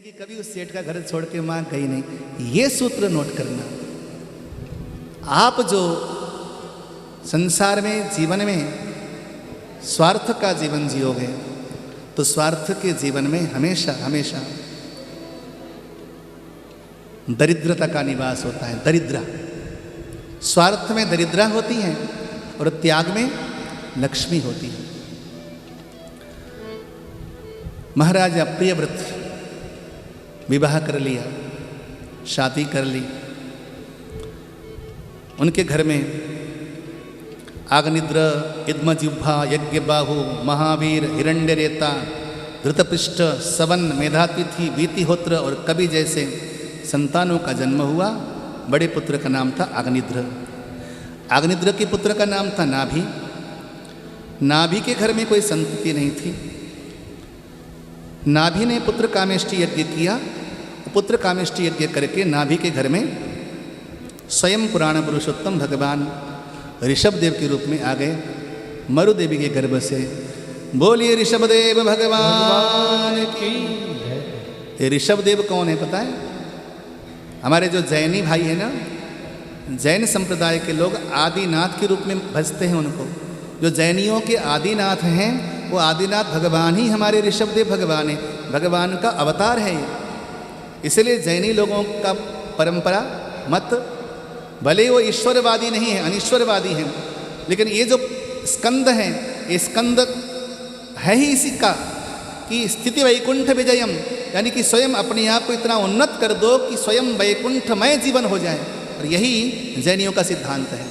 कि कभी उस सेठ का घर छोड़ के मां गई नहीं। ये सूत्र नोट करना। आप जो संसार में जीवन में स्वार्थ का जीवन जियोगे तो स्वार्थ के जीवन में हमेशा हमेशा दरिद्रता का निवास होता है। दरिद्रा, स्वार्थ में दरिद्रा होती है और त्याग में लक्ष्मी होती है। महाराजा प्रियव्रत विवाह कर लिया, शादी कर ली। उनके घर में आग्निद्र, इद्मजिह्वा, यज्ञबाहु, महावीर, हिरण्यरेता, धृतपृष्ठ, सवन, मेधातिथि, वीतिहोत्र और कवि जैसे संतानों का जन्म हुआ। बड़े पुत्र का नाम था आग्निद्र। आग्निद्र के पुत्र का नाम था नाभि। नाभि के घर में कोई संतति नहीं थी। नाभि ने पुत्र कामेष्टि यज्ञ किया। पुत्र कामेष्टि यज्ञ करके नाभि के घर में स्वयं पुराण पुरुषोत्तम भगवान ऋषभदेव के रूप में आ गए मरुदेवी के गर्भ से। बोलिए ऋषभदेव भगवान की। ये ऋषभदेव कौन है पता है? हमारे जो जैनी भाई है ना, जैन संप्रदाय के लोग आदिनाथ के रूप में भजते हैं उनको। जो जैनियों के आदिनाथ हैं वो आदिनाथ भगवान ही हमारे ऋषभदेव भगवान है। भगवान का अवतार है ये। इसलिए जैनी लोगों का परंपरा मत भले वो ईश्वरवादी नहीं है, अनिश्वरवादी हैं, लेकिन ये जो स्कंद है, ये स्कंद है ही इसी का कि स्थिति वैकुंठ विजयम, यानी कि स्वयं अपने आप को इतना उन्नत कर दो कि स्वयं वैकुंठमय जीवन हो जाए। और यही जैनियों का सिद्धांत है।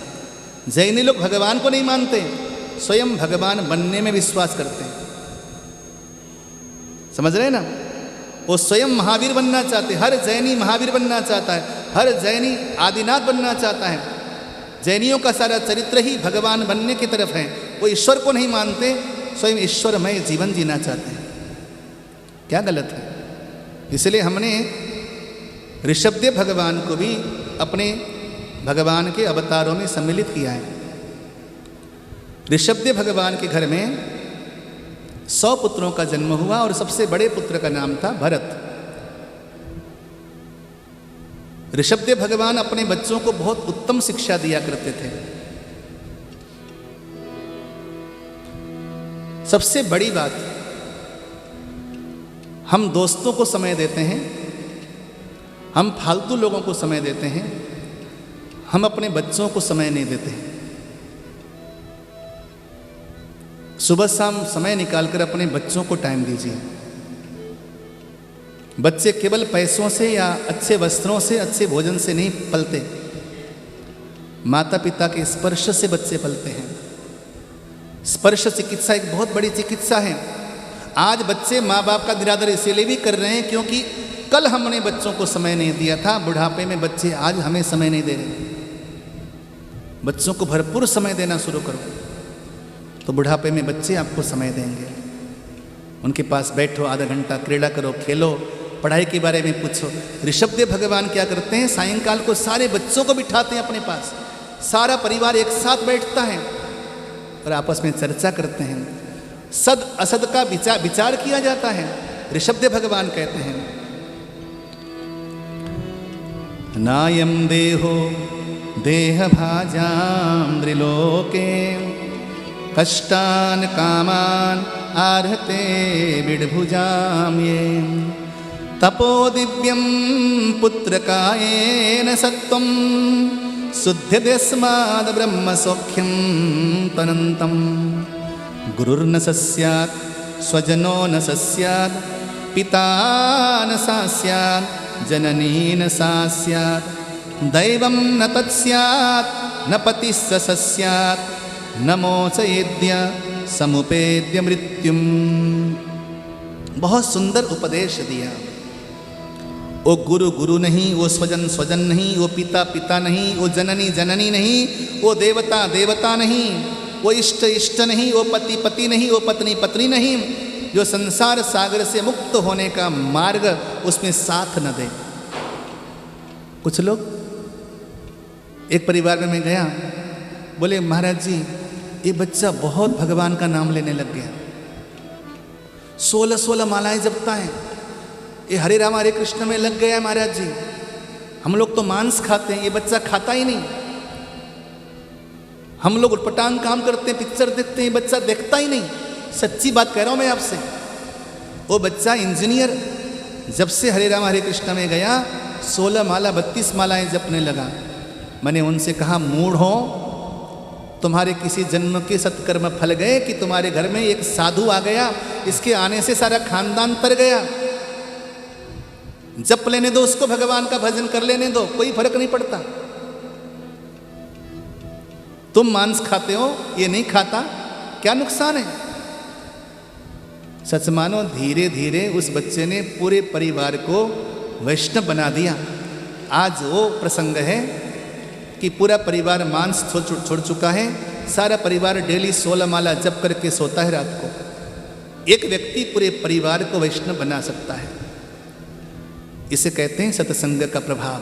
जैनी लोग भगवान को नहीं मानते, स्वयं भगवान बनने में विश्वास करते हैं। समझ रहे ना? वो स्वयं महावीर बनना चाहते। हर जैनी महावीर बनना चाहता है, हर जैनी आदिनाथ बनना चाहता है। जैनियों का सारा चरित्र ही भगवान बनने की तरफ है। वो ईश्वर को नहीं मानते, स्वयं ईश्वरमय जीवन जीना चाहते हैं। क्या गलत है? इसलिए हमने ऋषभदेव भगवान को भी अपने भगवान के अवतारों में सम्मिलित किया है। ऋषभदेव भगवान के घर में 100 पुत्रों का जन्म हुआ और सबसे बड़े पुत्र का नाम था भरत। ऋषभदेव भगवान अपने बच्चों को बहुत उत्तम शिक्षा दिया करते थे। सबसे बड़ी बात, हम दोस्तों को समय देते हैं, हम फालतू लोगों को समय देते हैं, हम अपने बच्चों को समय नहीं देते हैं। सुबह शाम समय निकालकर अपने बच्चों को टाइम दीजिए। बच्चे केवल पैसों से या अच्छे वस्त्रों से, अच्छे भोजन से नहीं पलते। माता पिता के स्पर्श से बच्चे पलते हैं। स्पर्श चिकित्सा एक बहुत बड़ी चिकित्सा है। आज बच्चे माँ बाप का निरादर इसलिए भी कर रहे हैं क्योंकि कल हमने बच्चों को समय नहीं दिया था। बुढ़ापे में बच्चे आज हमें समय नहीं दे रहे। बच्चों को भरपूर समय देना शुरू करो तो बुढ़ापे में बच्चे आपको समय देंगे। उनके पास बैठो, आधा घंटा क्रीड़ा करो, खेलो, पढ़ाई के बारे में पूछो। ऋषभदेव भगवान क्या करते हैं? सायंकाल को सारे बच्चों को बिठाते हैं अपने पास। सारा परिवार एक साथ बैठता है और आपस में चर्चा करते हैं। सद असद का विचार किया जाता है। ऋषभदेव भगवान कहते हैं, नायम देहो देह भाजाम त्रिलोके कष्टान कामान आर्हते विडभुजाम ये तपो दिव्यम पुत्र कायेन सत्वम शुद्ध्यस्माद् ब्रह्म सौख्यम तनंतम गुरुर्न सस्यात् स्वजनो न सस्यात् पिता न सा स्यात् जननी न सा स्यात् दैवं न तत्स्यात् न पतिः स सस्यात् न मोचयेद्य समुपेद्य मृत्युम। बहुत सुंदर उपदेश दिया। वो गुरु गुरु नहीं, वो स्वजन स्वजन नहीं, वो पिता पिता नहीं, वो जननी जननी नहीं, वो देवता देवता नहीं, वो इष्ट इष्ट नहीं, वो पति पति नहीं, वो पत्नी पत्नी नहीं। जो संसार सागर से मुक्त होने का मार्ग, उसमें साथ न दे। कुछ लोग, एक परिवार में मैं गया, बोले महाराज जी ये बच्चा बहुत भगवान का नाम लेने लग गया, 16 मालाएं जपता है, ये हरे राम हरे कृष्ण में लग गया महाराज जी, हम लोग तो मांस खाते हैं, ये बच्चा खाता ही नहीं। हम लोग उटपटांग काम करते हैं, पिक्चर देखते हैं, ये बच्चा देखता ही नहीं। सच्ची बात कह रहा हूं मैं आपसे। वो बच्चा इंजीनियर जब से हरे राम हरे कृष्ण में गया 16 माला 32 मालाएं जपने लगा। मैंने उनसे कहा, मूढ़ हो, तुम्हारे किसी जन्म के सत्कर्म फल गए कि तुम्हारे घर में एक साधु आ गया, इसके आने से सारा खानदान तर गया। जप लेने दो उसको, भगवान का भजन कर लेने दो, कोई फर्क नहीं पड़ता। तुम मांस खाते हो, ये नहीं खाता, क्या नुकसान है? सच मानो, धीरे धीरे उस बच्चे ने पूरे परिवार को वैष्णव बना दिया। आज वो प्रसंग है कि पूरा परिवार मांस छोड़ चुका है। सारा परिवार डेली 16 माला जप करके सोता है रात को। एक व्यक्ति पूरे परिवार को वैष्णव बना सकता है। इसे कहते हैं सत्संग का प्रभाव।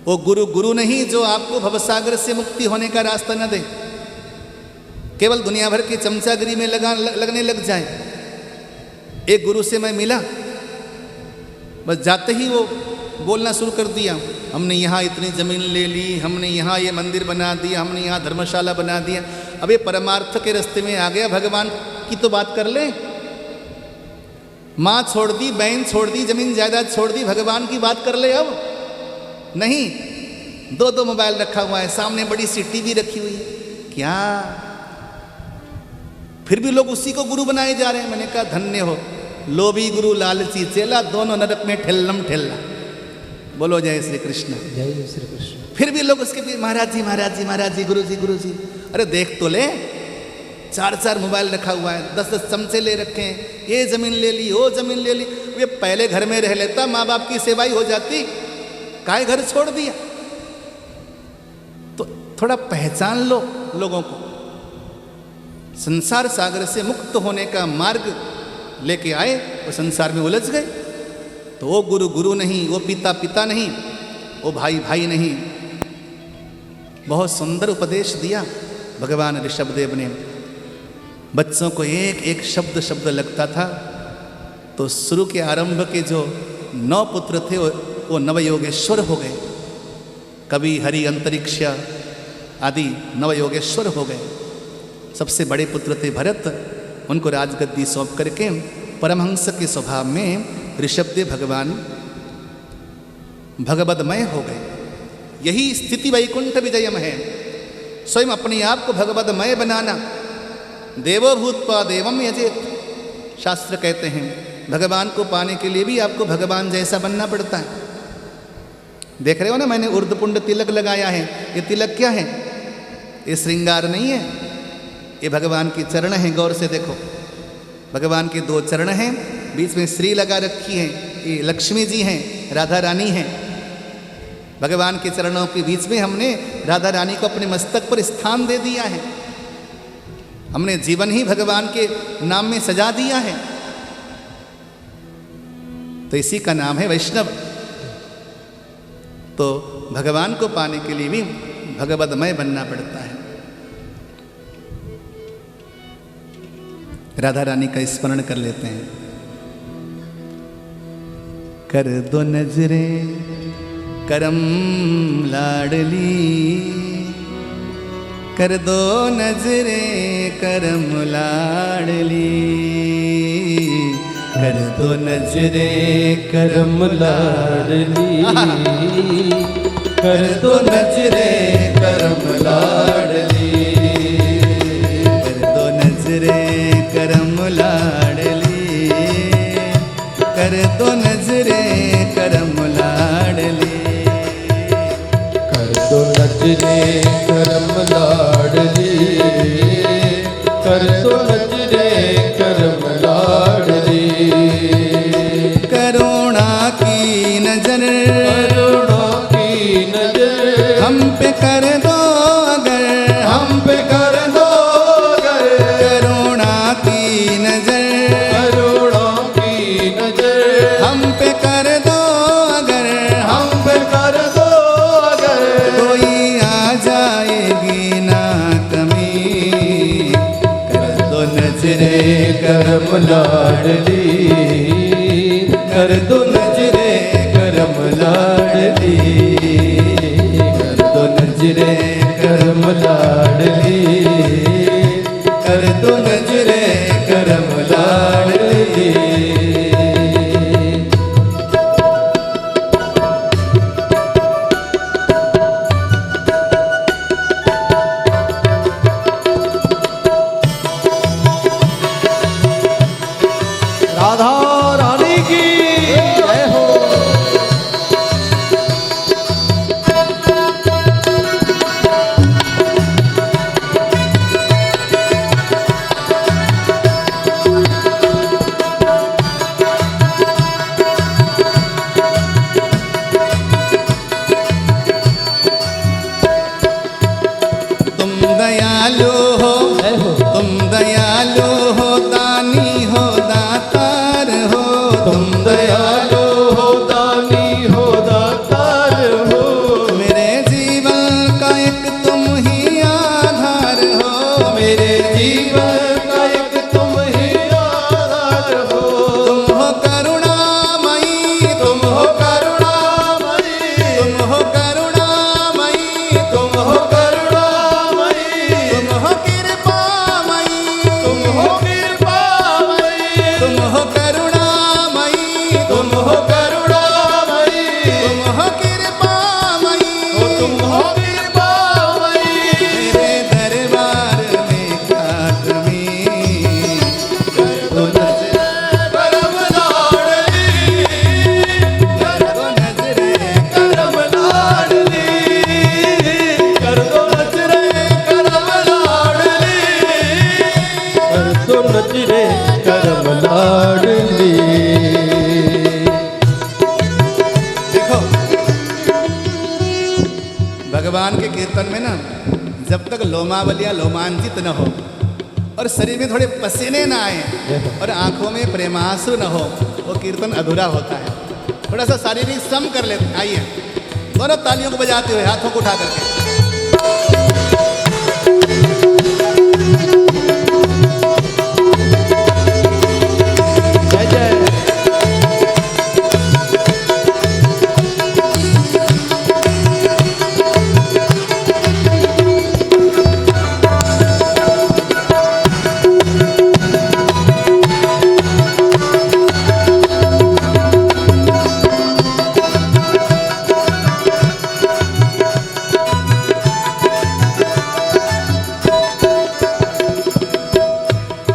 वो गुरु नहीं जो आपको भवसागर से मुक्ति होने का रास्ता न दे, केवल दुनिया भर की चमचागिरी में लगने लग जाए। एक गुरु से मैं मिला, बस जाते ही वो बोलना शुरू कर दिया, हमने यहाँ इतनी ज़मीन ले ली, हमने यहाँ ये मंदिर बना दिया, हमने यहाँ धर्मशाला बना दिया। अब ये परमार्थ के रास्ते में आ गया, भगवान की तो बात कर ले। माँ छोड़ दी, बहन छोड़ दी, जमीन जायदाद छोड़ दी, भगवान की बात कर ले। अब नहीं, 2 मोबाइल रखा हुआ है, सामने बड़ी सी टीवी रखी हुई है, क्या फिर भी लोग उसी को गुरु बनाए जा रहे हैं। मैंने कहा, धन्य हो, लोभी गुरु लालची चेला, दोनों नरक में ठेल्लम ठेल्ला। बोलो जय श्री कृष्ण। जय श्री कृष्ण। फिर भी लोग उसके पीछे, महाराज जी महाराज जी महाराज जी, गुरु जी गुरु जी। अरे देख तो ले, 4 मोबाइल रखा हुआ है, 10 चमचे ले रखे हैं, ये जमीन ले ली, वो जमीन ले ली। ये पहले घर में रह लेता, माँ बाप की सेवा ही हो जाती, काहे घर छोड़ दिया? तो थोड़ा पहचान लो लोगों को। संसार सागर से मुक्त होने का मार्ग लेके आए, वो संसार में उलझ गए। तो वो गुरु नहीं, वो पिता नहीं, वो भाई नहीं। बहुत सुंदर उपदेश दिया भगवान ऋषभदेव ने। बच्चों को एक एक शब्द लगता था। तो शुरू के आरंभ के जो 9 पुत्र थे वो नवयोगेश्वर हो गए। कवि, हरि, अंतरिक्ष आदि नवयोगेश्वर हो गए। सबसे बड़े पुत्र थे भरत, उनको राजगद्दी सौंप करके परमहंस के स्वभाव में ऋषभदेव भगवान भगवदमय हो गए। यही स्थिति वैकुंठ विजयम है, स्वयं अपने आप को भगवदमय बनाना। देवो भूत्वा देवम यजेत, शास्त्र कहते हैं भगवान को पाने के लिए भी आपको भगवान जैसा बनना पड़ता है। देख रहे हो ना, मैंने ऊर्ध्वपुंड तिलक लगाया है। ये तिलक क्या है? ये श्रृंगार नहीं है, ये भगवान की चरण हैं। गौर से देखो, भगवान के 2 चरण हैं, बीच में श्री लगा रखी है। ये लक्ष्मी जी हैं, राधा रानी हैं। भगवान के चरणों के बीच में हमने राधा रानी को अपने मस्तक पर स्थान दे दिया है। हमने जीवन ही भगवान के नाम में सजा दिया है। तो इसी का नाम है वैष्णव। तो भगवान को पाने के लिए भी भगवदमय बनना पड़ता है। राधा रानी का स्मरण कर लेते हैं। कर दो नजरे करम लाडली, कर दो नजरे करम लाडली, कर दो नजरे करम लाडली, कर दो नजरे करम लाडली, कर दो नजरे करम लाडली, कर दो नजरे करम लाडली, कर दो नजरे करम लाडली, कर दो नजरे करम लाडली। करुणा की नजर, करुणा की नजर हम पे कर दो अगर, हम पे कर दो अगर, करुणा की नजर, करुणा की नजर हम पे कर दो अगर, हम पे कर दो अगर, कोई आ जाएगी ना कमी। कर दो नजरे करम लाडली, कर दो नजरे करम लाडली, कर दो नजरे करम लाडली, कर दो नजरे करम लाडली। राधा रानी की जय हो। तुम दयालु हो, तुम दयालु हो, दानी हो, दातार हो, तुम दयालु हो, दानी हो, दातार हो, मेरे जीवन का एक तुम ही आधार हो, मेरे जीवन का एक तुम ही आधार हो। तुम हो करुणामयी, तुम हो करुणामयी, तुम हो करुणामयी, तुम हो करुणामयी, तुम हो कृपामयी, तुम हो कृपामयी, तुम हो करुणामयी, तुम हो करुणामयी, तुम हो कृपामयी, ओ तुम हो कृपामयी। मेरे दरबार में क्या कमी, कर दो नजरे, करम लाडली, कर दो नजरे, करम लाडली, कर दो नजरे करम लाडली, कर दो नजरे करम लाडली। देखो भगवान के कीर्तन में ना जब तक लोमावलिया लोमांचित न हो और शरीर में थोड़े पसीने ना आए और आंखों में प्रेमासु न हो, वो कीर्तन अधूरा होता है। थोड़ा सा शारीरिक श्रम कर लेते। आइए दोनों तालियों को बजाते हुए हाथों को उठा करके। जय जय।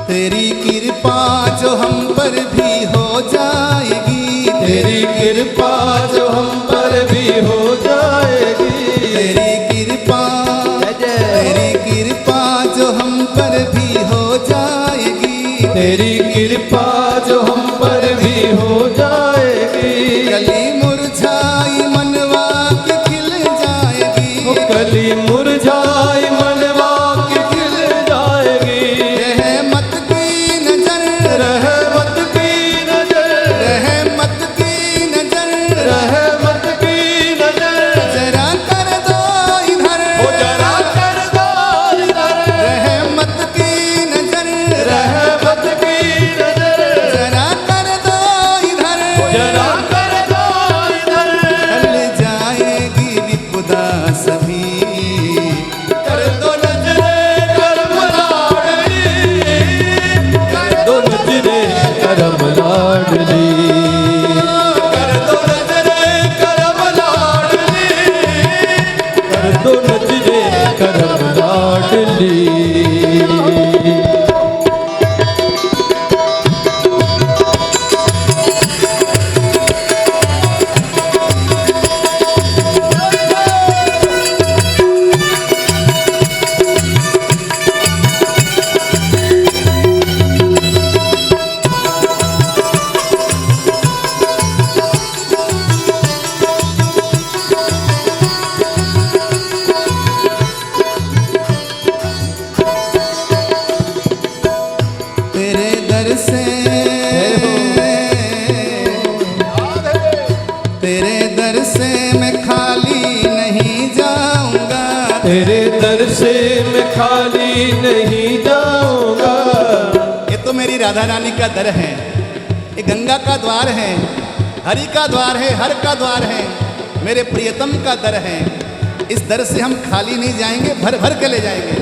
तेरी कृपा जो हम पर भी हो जाएगी, तेरी कृपा जो हम पर भी हो जाएगी, तेरी कृपा, तेरी कृपा जो हम पर भी हो जाएगी, तेरी कृपा जो हम पर भी हो जाएगी, कली मुरझाई मनवा के खिल जाएगी, वो कली मुरझाई मनवा की खिल जाएगी। रहमत की नजर, रहमत की नजर, रहमत की नजर, रहमत की नजर, जरा कर दो इधर, वो जरा कर दो इधर, रहमत की नजर, रहमत की नजर, जरा कर दो इधर, वो जरा कर दो इधर, टल जाएगी विपदा सभी, कर दो नजरे करम लाडली, कर दो नजरे करम लाडली, कर दो नजरे करम लाडली, कर दो नजरे करम लाडली। तेरे दर से मैं खाली नहीं जाऊंगा, तेरे दर से मैं खाली नहीं जाऊंगा। ये तो मेरी राधा रानी का दर है, ये गंगा का द्वार है, हरि का द्वार है, हर का द्वार है, मेरे प्रियतम का दर है। इस दर से हम खाली नहीं जाएंगे, भर भर के ले जाएंगे।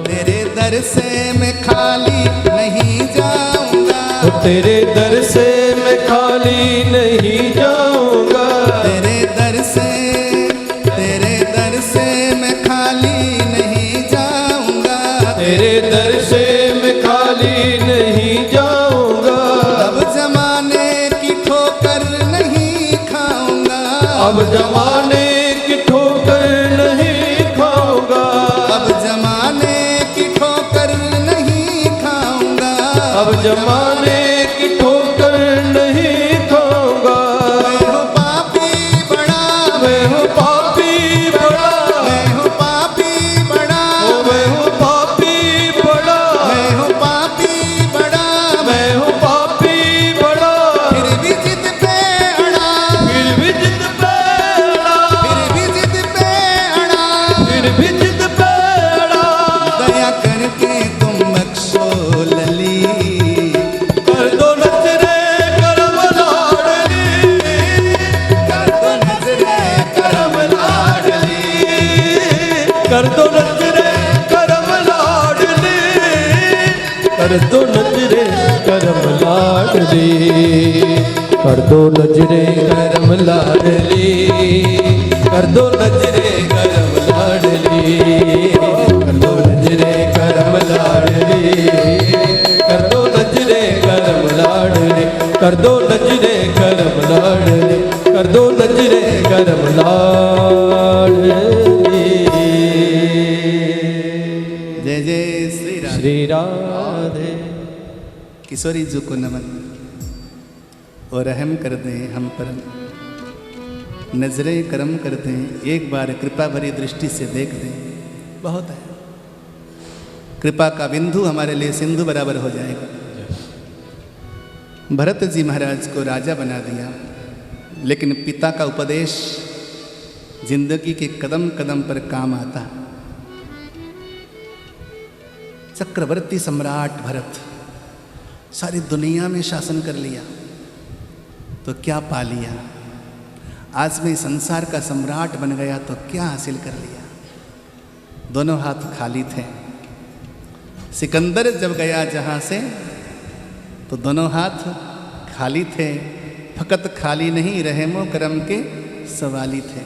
तेरे दर से मैं खाली नहीं जाऊंगा, तेरे दर से मैं खाली नहीं जाऊंगा, तेरे दर से मैं खाली नहीं जाऊंगा, तेरे दर से मैं खाली नहीं जाऊंगा। अब जमाने की ठोकर नहीं खाऊंगा, अब जमाने की ठोकर नहीं खाऊंगा, अब जमाने की ठोकर नहीं खाऊंगा, अब जमाने की ठोकर नहीं खाऊंगा। मैं हूँ पापी बड़ा, मैं हूँ पापी बड़ा, मैं हूँ पापी बड़ा, मैं हूँ पापी बड़ा, मैं हूँ पापी बड़ा, मैं हूँ पापी बड़ा। फिर भी जिद पे अड़ा, फिर भी जिद पे अड़ा, फिर भी जिद पे अड़ा, फिर भी जिद पे अड़ा। दया करके तुम बख्शो लली, कर दो नजरे करम लाडली, कर दो नजरे करम लाडली, कर दो नजरे करम लाडली, कर दो नजरे करम लाडली, कर दो नजरे करम लाडली, कर दो नजरे करम लाडली, कर दो नजरे करम लाडली, कर दो नजरे करम लाडली, कर दो नजरे करम लाडली, कर दो नजरे करम लाडली। जय जय श्री राम। श्री राधे। किशोरी जी को नमन, और रहम कर दें हम पर, नजरें करम कर दें, एक बार कृपा भरी दृष्टि से देख दें, बहुत है। कृपा का बिंदु हमारे लिए सिंधु बराबर हो जाएगा। भरत जी महाराज को राजा बना दिया, लेकिन पिता का उपदेश जिंदगी के कदम कदम पर काम आता। चक्रवर्ती सम्राट भरत सारी दुनिया में शासन कर लिया, तो क्या पा लिया? आज मैं संसार का सम्राट बन गया तो क्या हासिल कर लिया? दोनों हाथ खाली थे। सिकंदर जब गया जहाँ से तो दोनों हाथ खाली थे, फकत खाली नहीं रहमो करम के सवाली थे।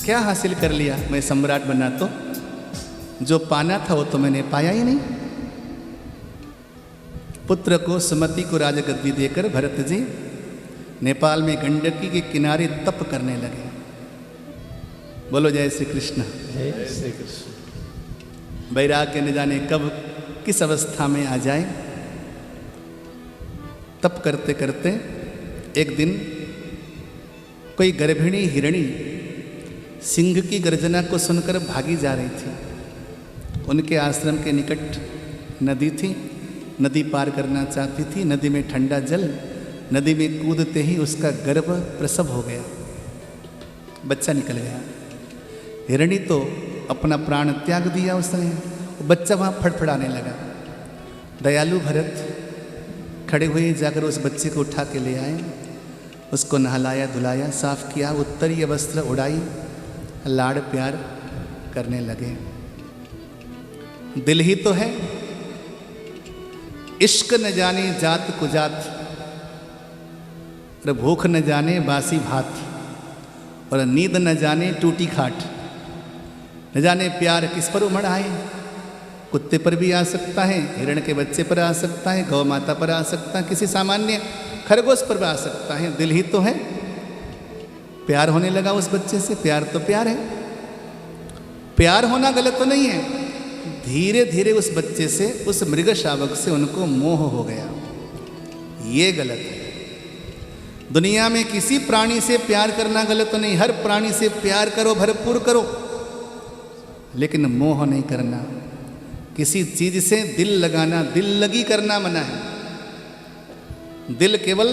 क्या हासिल कर लिया? मैं सम्राट बना तो जो पाना था वो तो मैंने पाया ही नहीं। पुत्र को सुमति को राजगद्दी देकर भरत जी नेपाल में गंडकी के किनारे तप करने लगे। बोलो जय श्री कृष्ण। जय श्री कृष्ण। वैराग्य न जाने कब किस अवस्था में आ जाए। तप करते करते एक दिन कोई गर्भिणी हिरणी सिंह की गर्जना को सुनकर भागी जा रही थी। उनके आश्रम के निकट नदी थी, नदी पार करना चाहती थी। नदी में ठंडा जल, नदी में कूदते ही उसका गर्भ प्रसव हो गया, बच्चा निकल गया। हिरणी तो अपना प्राण त्याग दिया उसने, बच्चा वहाँ फड़फड़ाने लगा। दयालु भरत खड़े हुए जाकर उस बच्चे को उठा के ले आए, उसको नहलाया धुलाया, साफ किया, उत्तरीय वस्त्र उड़ाई, लाड़ प्यार करने लगे। दिल ही तो है, इश्क न जाने जात कुजात, और भूख न जाने बासी भात, और नींद न जाने टूटी खाट। न जाने प्यार किस पर उमड़ आए। कुत्ते पर भी आ सकता है, हिरण के बच्चे पर आ सकता है, गौ माता पर आ सकता है, किसी सामान्य खरगोश पर भी आ सकता है। दिल ही तो है। प्यार होने लगा उस बच्चे से। प्यार तो प्यार है, प्यार होना गलत तो नहीं है। धीरे धीरे उस बच्चे से, उस मृग शावक से उनको मोह हो गया। ये गलत है। दुनिया में किसी प्राणी से प्यार करना गलत तो नहीं, हर प्राणी से प्यार करो, भरपूर करो, लेकिन मोह नहीं करना। किसी चीज से दिल लगाना, दिल लगी करना मना है। दिल केवल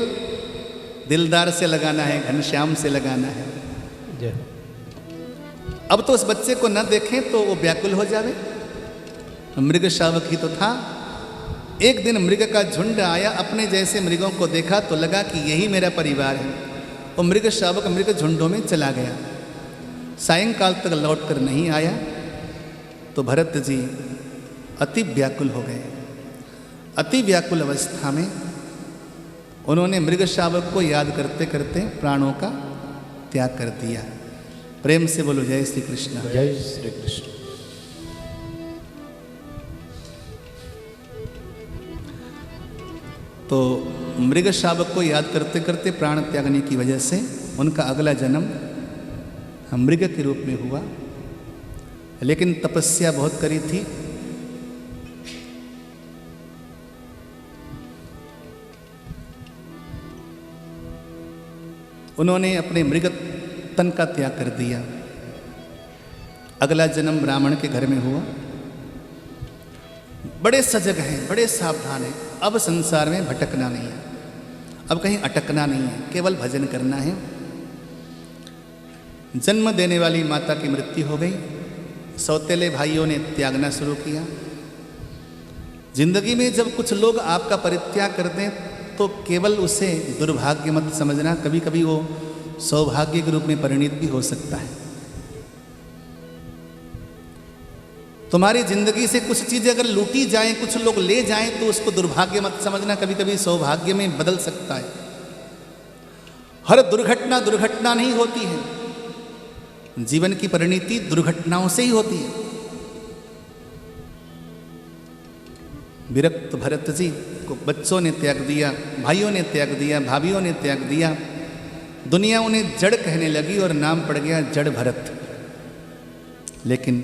दिलदार से लगाना है, घनश्याम से लगाना है। जय। अब तो उस बच्चे को न देखें तो वो व्याकुल हो जावे। मृग शावक ही तो था, एक दिन मृग का झुंड आया, अपने जैसे मृगों को देखा तो लगा कि यही मेरा परिवार है। और मृग शावक मृग झुंडों में चला गया। सायंकाल तक लौटकर नहीं आया तो भरत जी अति व्याकुल हो गए। अति व्याकुल अवस्था में उन्होंने मृग शावक को याद करते करते प्राणों का त्याग कर दिया। प्रेम से बोलो जय श्री कृष्ण। जय श्री कृष्ण। तो मृग शावक को याद करते करते प्राण त्यागने की वजह से उनका अगला जन्म मृग के रूप में हुआ। लेकिन तपस्या बहुत करी थी। उन्होंने अपने मृग तन का त्याग कर दिया। अगला जन्म ब्राह्मण के घर में हुआ। बड़े सजग हैं, बड़े सावधान हैं। अब संसार में भटकना नहीं है, अब कहीं अटकना नहीं है, केवल भजन करना है। जन्म देने वाली माता की मृत्यु हो गई। सौतेले भाइयों ने त्यागना शुरू किया। जिंदगी में जब कुछ लोग आपका परित्याग कर दें तो केवल उसे दुर्भाग्य मत समझना, कभी कभी वो सौभाग्य के रूप में परिणित भी हो सकता है। तुम्हारी जिंदगी से कुछ चीजें अगर लूटी जाएं, कुछ लोग ले जाएं तो उसको दुर्भाग्य मत समझना, कभी कभी सौभाग्य में बदल सकता है। हर दुर्घटना दुर्घटना नहीं होती है। जीवन की परिणति दुर्घटनाओं से ही होती है। विरक्त भरत जी को बच्चों ने त्याग दिया, भाइयों ने त्याग दिया, भाभियों ने त्याग दिया। दुनिया उन्हें जड़ कहने लगी और नाम पड़ गया जड़ भरत। लेकिन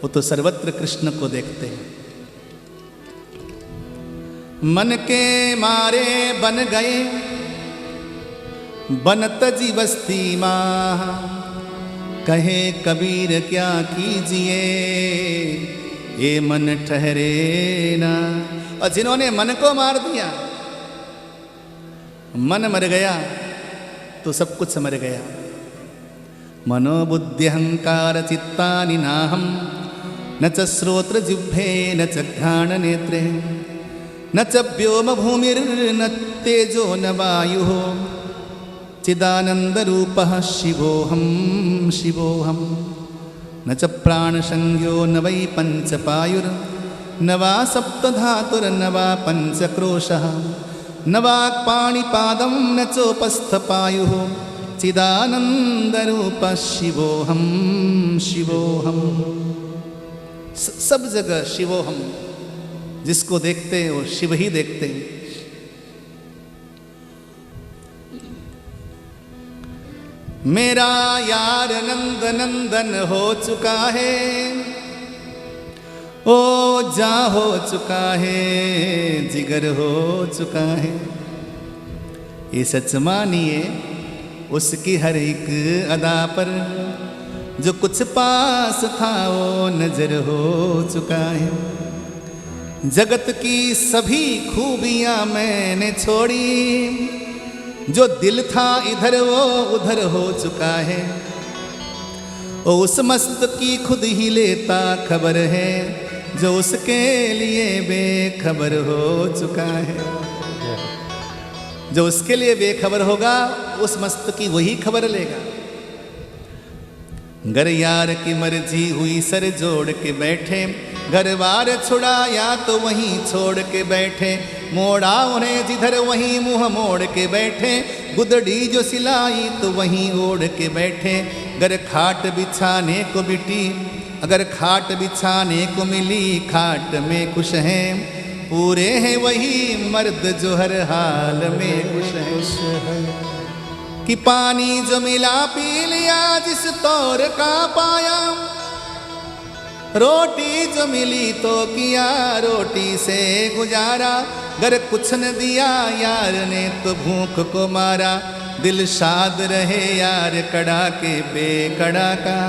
वो तो सर्वत्र कृष्ण को देखते हैं। मन के मारे बन गए बनत जी बस्ती माँ, कहे कबीर क्या कीजिए ये मन ठहरे ना। और जिन्होंने मन को मार दिया, मन मर गया तो सब कुछ मर गया। मनोबुद्धि अहंकार चित्तानि नाहम, न च श्रोत्र जिह्वे न च घ्राण नेत्रे, न च व्योम भूमिर्न तेजो न वायुः, चिदानंद रूपः शिवोऽहं शिवोऽहं। न च प्राणसंज्ञो न वै पंचपायुर्, न वा सप्तधातुर्न वा पंचक्रोशः, न वाक्पाणिपादं न चोपस्थपायुः, चिदानंद रूपः शिवोऽहं शिवोऽहं। सब जगह शिवोऽहं, जिसको देखते हैं वो शिव ही देखते हैं। मेरा यार नंद नंदन हो चुका है, ओ जा हो चुका है, जिगर हो चुका है। ये सच मानिए उसकी हर एक अदा पर, जो कुछ पास था वो नजर हो चुका है। जगत की सभी खूबियां मैंने छोड़ी, जो दिल था इधर वो उधर हो चुका है। ओ उस मस्त की खुद ही लेता खबर है, जो उसके लिए बेखबर हो चुका है। जो उसके लिए बेखबर होगा उस मस्त की वही खबर लेगा। घर यार की मर्जी हुई सर जोड़ के बैठे, घर बार छुड़ाया तो वहीं छोड़ के बैठे। मोड़ा उन्हें जिधर वहीं मुंह मोड़ के बैठे, गुदड़ी जो सिलाई तो वहीं ओढ़ के बैठे। अगर खाट बिछाने को बिटी, अगर खाट बिछाने को मिली, खाट में खुश हैं पूरे हैं वही मर्द जो हर हाल में खुश हैं। कि पानी जो मिला पी लिया जिस तौर का पाया, रोटी जो मिली तो किया रोटी से गुजारा। अगर कुछ न दिया यार ने तो भूख को मारा, दिल शाद रहे यार कड़ा के बेकड़ा का।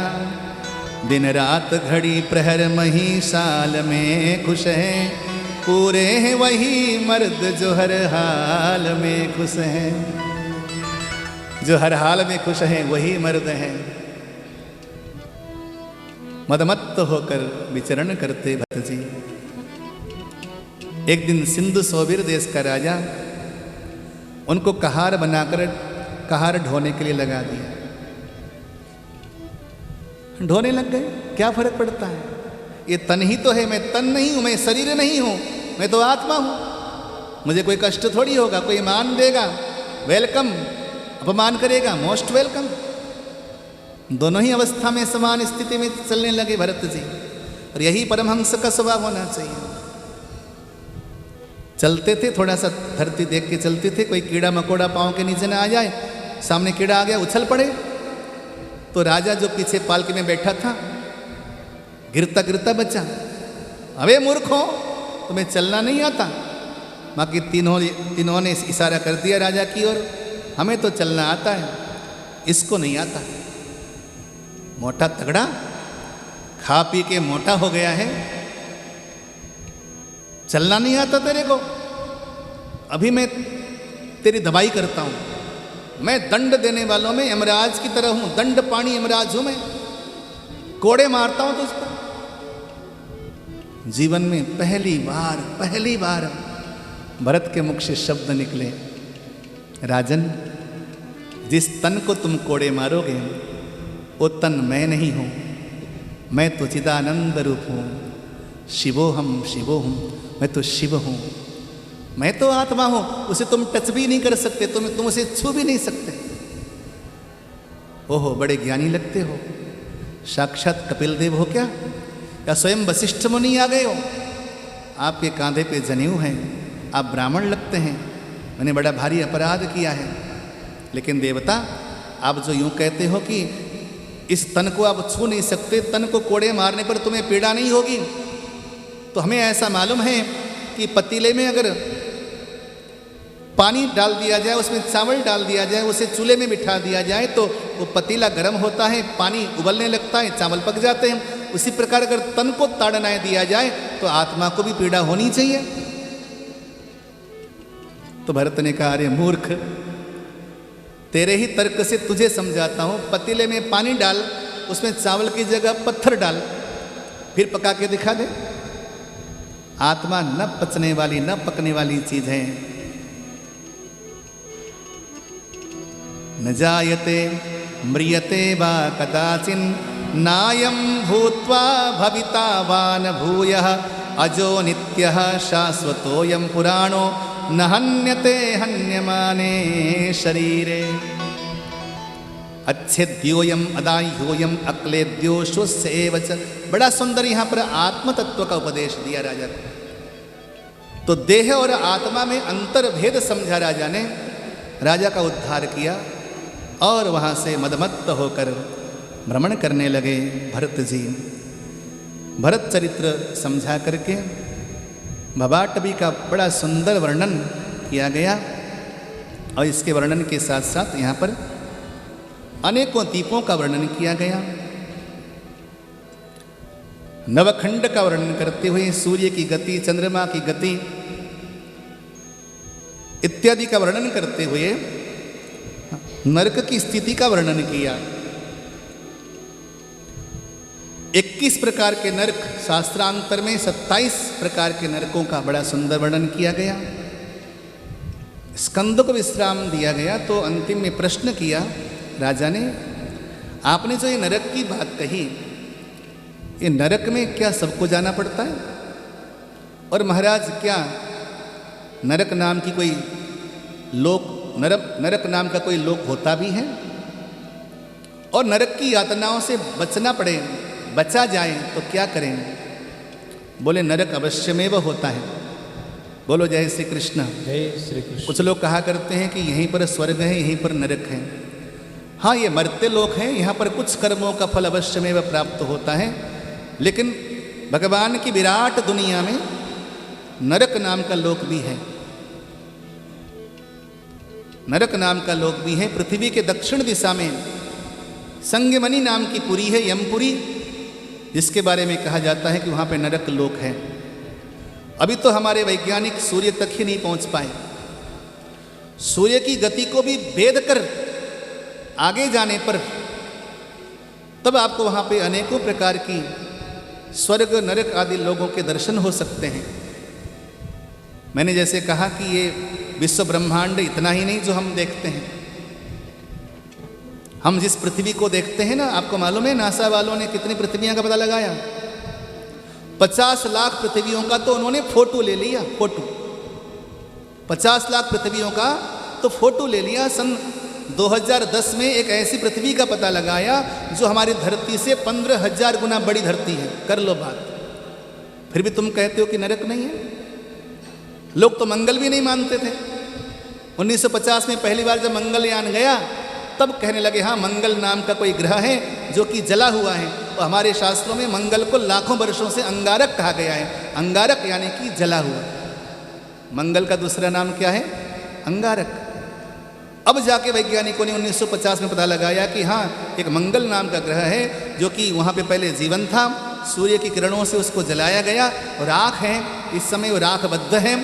दिन रात घड़ी प्रहर मही साल में खुश है, पूरे हैं वही मर्द जो हर हाल में खुश हैं। जो हर हाल में खुश हैं वही मर्द हैं। मदमत्त होकर विचरण करते भक्त जी। एक दिन सिंधु सौबीर देश का राजा उनको कहार बनाकर कहार ढोने के लिए लगा दिया। ढोने लग गए, क्या फर्क पड़ता है, ये तन ही तो है, मैं तन नहीं हूं, मैं शरीर नहीं हूं, मैं तो आत्मा हूं, मुझे कोई कष्ट थोड़ी होगा, कोई मान देगा वेलकम, अपमान करेगा मोस्ट वेलकम। दोनों ही अवस्था में समान स्थिति में चलने लगे भरत जी, और यही परमहंस का स्वभाव होना चाहिए। चलते थे, थोड़ा सा धरती देख के चलते थे, कोई कीड़ा मकोड़ा पांव के नीचे ना आ जाए, सामने कीड़ा आ गया उछल पड़े, तो राजा जो पीछे पालकी में बैठा था गिरता गिरता बचा। अबे मूर्खो, तुम्हें चलना नहीं आता? बाकी तीनों ने इशारा कर दिया राजा की ओर, हमें तो चलना आता है, इसको नहीं आता। मोटा तगड़ा खा पी के मोटा हो गया है, चलना नहीं आता तेरे को? अभी मैं तेरी दबाई करता हूं, मैं दंड देने वालों में यमराज की तरह हूं, दंड पाणी यमराज हूं मैं, कोड़े मारता हूं तुझ पर। जीवन में पहली बार भरत के मुख से शब्द निकले, राजन जिस तन को तुम कोड़े मारोगे वो तन मैं नहीं हूं, मैं तो चिदानंद रूप हूं, शिवोहम शिवोहम, मैं तो शिव हूं, मैं तो आत्मा हूं, उसे तुम टच भी नहीं कर सकते, तुम उसे छू भी नहीं सकते। ओहो, बड़े ज्ञानी लगते हो, साक्षात कपिल देव हो क्या, या स्वयं वशिष्ठ मुनि आ गए हो? आपके कांधे पे जनेऊ है, आप ब्राह्मण लगते हैं, मैंने बड़ा भारी अपराध किया है। लेकिन देवता, आप जो यूं कहते हो कि इस तन को आप छू नहीं सकते, तन को कोड़े मारने पर तुम्हें पीड़ा नहीं होगी, तो हमें ऐसा मालूम है कि पतीले में अगर पानी डाल दिया जाए, उसमें चावल डाल दिया जाए, उसे चूल्हे में बिठा दिया जाए तो वो पतीला गर्म होता है, पानी उबलने लगता है, चावल पक जाते हैं। उसी प्रकार अगर तन को ताड़ना दिया जाए तो आत्मा को भी पीड़ा होनी चाहिए। तो भरत ने कहा, अरे मूर्ख, तेरे ही तर्क से तुझे समझाता हूं, पतीले में पानी डाल, उसमें चावल की जगह पत्थर डाल, फिर पका के दिखा दे। आत्मा न पचने वाली न पकने वाली चीज है। न जायते म्रियते वा कदाचिन नायं भूत्वा भविता वा न भूयः अजो नित्यः शाश्वतोऽयं पुराणो न हन्यते हन्यमाने शरीरे अच्छेद्योयम अदाह्योयम अक्लेद्यो श्वस्यैव च। बड़ा सुंदर यहाँ पर आत्म तत्व का उपदेश दिया राजा को। तो देह और आत्मा में अंतर भेद समझा राजा ने, राजा का उद्धार किया और वहाँ से मदमत्त होकर भ्रमण करने लगे भरत जी। भरत चरित्र समझा करके भवाटवी का बड़ा सुंदर वर्णन किया गया, और इसके वर्णन के साथ साथ यहाँ पर अनेकों द्वीपों का वर्णन किया गया। नवखंड का वर्णन करते हुए सूर्य की गति, चंद्रमा की गति इत्यादि का वर्णन करते हुए नरक की स्थिति का वर्णन किया। 21 प्रकार के नरक, शास्त्रांतर में 27 प्रकार के नरकों का बड़ा सुंदर वर्णन किया गया। स्कंद को विश्राम दिया गया तो अंतिम में प्रश्न किया राजा ने, आपने जो ये नरक की बात कही, ये नरक में क्या सबको जाना पड़ता है? और महाराज क्या नरक नाम की कोई लोक, नरक नाम का कोई लोक होता भी है? और नरक की यातनाओं से बचना पड़े, बचा जाए तो क्या करें? बोले नरक अवश्यमेव होता है। बोलो जय श्री कृष्ण। जय श्री कृष्ण। कुछ लोग कहा करते हैं कि यहीं पर स्वर्ग है, यहीं पर नरक है। हाँ, ये मरते लोग हैं, यहाँ पर कुछ कर्मों का फल अवश्यमेव प्राप्त होता है, लेकिन भगवान की विराट दुनिया में नरक नाम का लोक भी है। नरक नाम का लोक भी है। पृथ्वी के दक्षिण दिशा में संगमनी नाम की पुरी है, यमपुरी, जिसके बारे में कहा जाता है कि वहाँ पे नरक लोक है। अभी तो हमारे वैज्ञानिक सूर्य तक ही नहीं पहुँच पाए। सूर्य की गति को भी भेद कर आगे जाने पर तब आपको वहाँ पे अनेकों प्रकार की स्वर्ग नरक आदि लोगों के दर्शन हो सकते हैं। मैंने जैसे कहा कि ये विश्व ब्रह्मांड इतना ही नहीं जो हम देखते हैं। हम जिस पृथ्वी को देखते हैं ना, आपको मालूम है नासा वालों ने कितनी पृथ्वियां का पता लगाया? 50 लाख पृथ्वियों का तो उन्होंने फोटो ले लिया, फोटो। 50 लाख पृथ्वियों का तो फोटो ले लिया। सन 2010 में एक ऐसी पृथ्वी का पता लगाया जो हमारी धरती से 15,000 गुना बड़ी धरती है। कर लो बात। फिर भी तुम कहते हो कि नरक नहीं है। लोग तो मंगल भी नहीं मानते थे। 1950 में पहली बार जब मंगलयान गया तब कहने लगे हाँ मंगल नाम का कोई ग्रह है जो कि जला हुआ है। और हमारे शास्त्रों में मंगल को लाखों वर्षों से अंगारक कहा गया है। अंगारक यानी कि जला हुआ। मंगल का दूसरा नाम क्या है? अंगारक। अब जाके वैज्ञानिकों ने 1950 में पता लगाया कि हाँ एक मंगल नाम का ग्रह है जो कि वहाँ पे पहले जीवन था, सूर्य की किरणों से उसको जलाया गया और राख है। इस समय वो राखबद्ध है,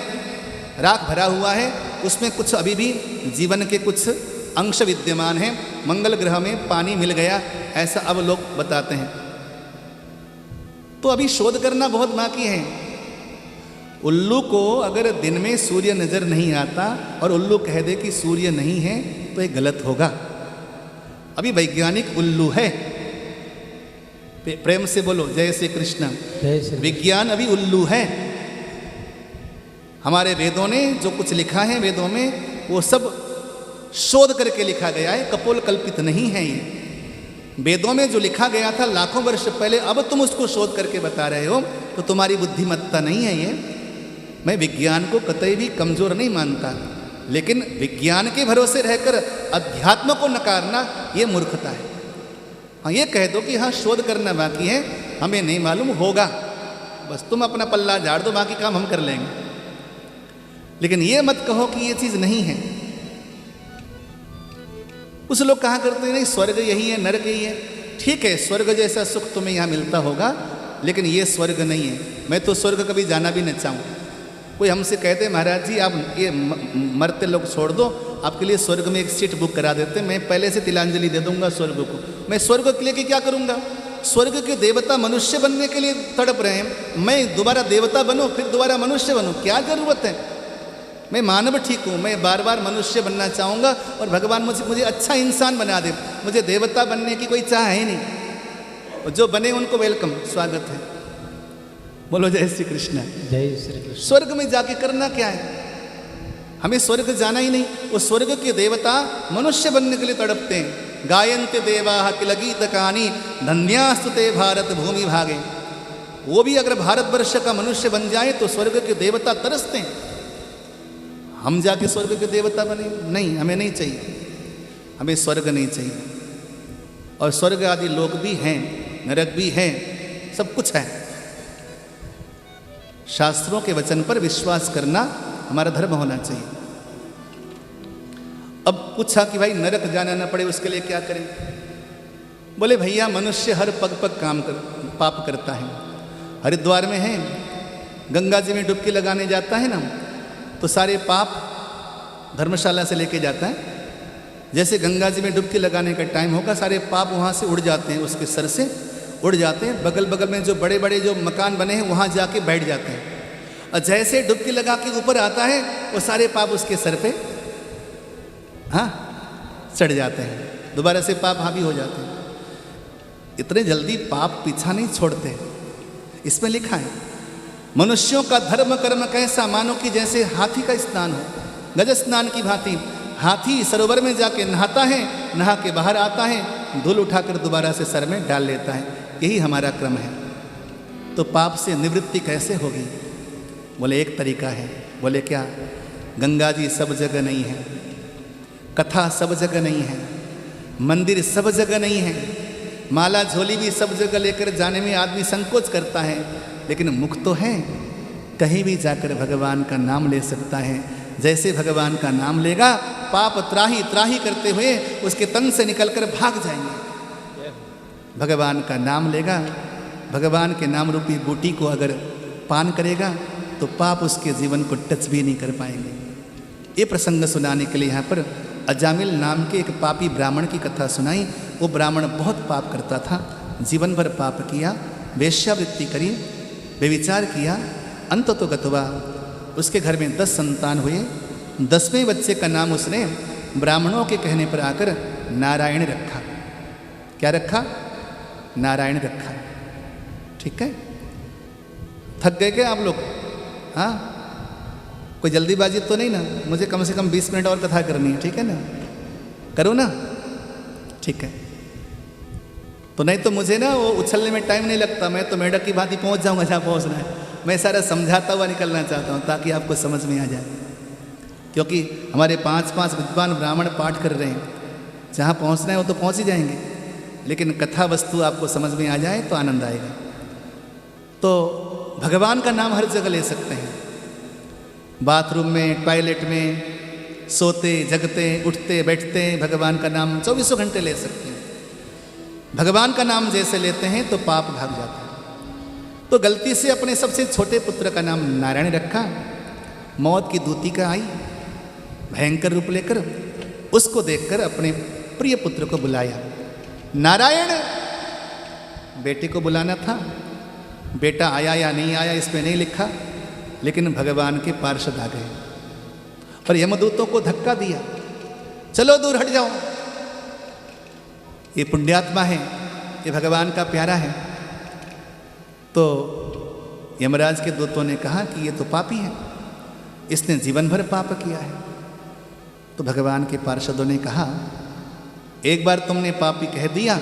राख भरा हुआ है, उसमें कुछ अभी भी जीवन के कुछ अंश विद्यमान हैं। मंगल ग्रह में पानी मिल गया, ऐसा अब लोग बताते हैं। तो अभी शोध करना बहुत बाकी है। उल्लू को अगर दिन में सूर्य नजर नहीं आता और उल्लू कह दे कि सूर्य नहीं है तो ये गलत होगा। अभी वैज्ञानिक उल्लू है। प्रेम से बोलो जय श्री कृष्ण। विज्ञान अभी उल्लू है। हमारे वेदों ने जो कुछ लिखा है, वेदों में वो सब शोध करके लिखा गया है, कपोल कल्पित नहीं है। ये वेदों में जो लिखा गया था लाखों वर्ष पहले, अब तुम उसको शोध करके बता रहे हो तो तुम्हारी बुद्धिमत्ता नहीं है ये। मैं विज्ञान को कतई भी कमजोर नहीं मानता, लेकिन विज्ञान के भरोसे रहकर अध्यात्म को नकारना ये मूर्खता है। हाँ ये कह दो कि हाँ शोध करना बाकी है, हमें नहीं मालूम होगा, बस तुम अपना पल्ला झाड़ दो, बाकी काम हम कर लेंगे। लेकिन ये मत कहो कि ये चीज़ नहीं है। कुछ लोग कहा करते हैं नहीं स्वर्ग यही है, नरक यही है। ठीक है, स्वर्ग जैसा सुख तुम्हें यहाँ मिलता होगा, लेकिन ये स्वर्ग नहीं है। मैं तो स्वर्ग कभी जाना भी न चाहूँ। कोई हमसे कहते हैं महाराज जी आप ये मरते लोग छोड़ दो, आपके लिए स्वर्ग में एक सीट बुक करा देते, मैं पहले से तिलांजलि दे दूंगा स्वर्ग को। मैं स्वर्ग के लिए कि क्या करूँगा? स्वर्ग के देवता मनुष्य बनने के लिए तड़प रहे हैं, मैं दोबारा देवता बनूँ फिर दोबारा मनुष्य बनूँ, क्या ज़रूरत है? मैं मानव ठीक हूँ, मैं बार बार मनुष्य बनना चाहूँगा और भगवान मुझे अच्छा इंसान बना दे। मुझे देवता बनने की कोई चाह है नहीं। और जो बने उनको वेलकम, स्वागत है। बोलो जय श्री कृष्ण। जय श्री कृष्ण। स्वर्ग में जाके करना क्या है? हमें स्वर्ग जाना ही नहीं। वो स्वर्ग के देवता मनुष्य बनने के लिए तड़पते हैं। गायन्ते देवाः किल गीतकानि धन्यास्तुते भारत भूमि भागे। वो भी अगर भारतवर्ष का मनुष्य बन जाए तो स्वर्ग के देवता तरसते हैं। हम जाके स्वर्ग के देवता बने? नहीं, हमें नहीं चाहिए, हमें स्वर्ग नहीं चाहिए। और स्वर्ग आदि लोक भी हैं, नरक भी हैं, सब कुछ है। शास्त्रों के वचन पर विश्वास करना हमारा धर्म होना चाहिए। अब पूछा कि भाई नरक जाना ना पड़े उसके लिए क्या करें? बोले भैया मनुष्य हर पग पग पाप करता है। हरिद्वार में है, गंगा जी में डुबकी लगाने जाता है ना, तो सारे पाप धर्मशाला से लेके जाता है। जैसे गंगा जी में डुबकी लगाने का टाइम होगा, सारे पाप वहाँ से उड़ जाते हैं, उसके सर से उड़ जाते हैं। बगल बगल में जो बड़े बड़े जो मकान बने हैं वहाँ जाके बैठ जाते हैं। और जैसे डुबकी लगा के ऊपर आता है वो सारे पाप उसके सर पे हाँ चढ़ जाते हैं, दोबारा से पाप हावी हो जाते हैं। इतने जल्दी पाप पीछा नहीं छोड़ते। इसमें लिखा है मनुष्यों का धर्म कर्म कैसा, मानो कि जैसे हाथी का स्नान हो, गज स्नान की भांति। हाथी सरोवर में जाके नहाता है, नहा के बाहर आता है, धूल उठाकर दोबारा से सर में डाल लेता है। यही हमारा क्रम है। तो पाप से निवृत्ति कैसे होगी? बोले एक तरीका है। बोले क्या? गंगा जी सब जगह नहीं है, कथा सब जगह नहीं है, मंदिर सब जगह नहीं है, माला झोली भी सब जगह लेकर जाने में आदमी संकोच करता है, लेकिन मुख तो है, कहीं भी जाकर भगवान का नाम ले सकता है। जैसे भगवान का नाम लेगा पाप त्राही त्राही करते हुए उसके तन से निकलकर भाग जाएंगे। भगवान का नाम लेगा, भगवान के नाम रूपी बूटी को अगर पान करेगा तो पाप उसके जीवन को टच भी नहीं कर पाएंगे। ये प्रसंग सुनाने के लिए यहाँ पर अजामिल नाम के एक पापी ब्राह्मण की कथा सुनाई। वो ब्राह्मण बहुत पाप करता था, जीवन भर पाप किया, वेश्यावृत्ति करी, व्यभिचार किया, अंत तो गतवा उसके घर में 10 संतान हुए। 10वें बच्चे का नाम उसने ब्राह्मणों के कहने पर आकर नारायण रखा। क्या रखा? नारायण रखा। ठीक है, थक गए क्या आप लोग? हाँ, कोई जल्दीबाजी तो नहीं ना? मुझे कम से कम 20 मिनट और कथा करनी है, ठीक है ना? करो ना, ठीक है। तो नहीं तो मुझे ना वो उछलने में टाइम नहीं लगता, मैं तो मेढक की भांति पहुंच जाऊंगा जहाँ पहुंचना है। मैं सारा समझाता हुआ निकलना चाहता हूँ ताकि आपको समझ में आ जाए, क्योंकि हमारे 5 विद्वान ब्राह्मण पाठ कर रहे हैं, जहाँ पहुँचना है वो तो पहुँच ही जाएंगे, लेकिन कथा वस्तु आपको समझ में आ जाए तो आनंद आएगा। तो भगवान का नाम हर जगह ले सकते हैं, बाथरूम में, टॉयलेट में, सोते जगते उठते बैठते भगवान का नाम 24 घंटे ले सकते हैं। भगवान का नाम जैसे लेते हैं तो पाप भाग जाता है। तो गलती से अपने सबसे छोटे पुत्र का नाम नारायण रखा। मौत की दूतिका आई भयंकर रूप लेकर, उसको देखकर अपने प्रिय पुत्र को बुलाया। नारायण, बेटे को बुलाना था, बेटा आया या नहीं आया इस पे नहीं लिखा, लेकिन भगवान के पार्षद आ गए और यमदूतों को धक्का दिया, चलो दूर हट जाओ, ये पुण्यात्मा है, ये भगवान का प्यारा है। तो यमराज के दूतों ने कहा कि ये तो पापी है, इसने जीवन भर पाप किया है। तो भगवान के पार्षदों ने कहा, एक बार तुमने पापी कह दिया,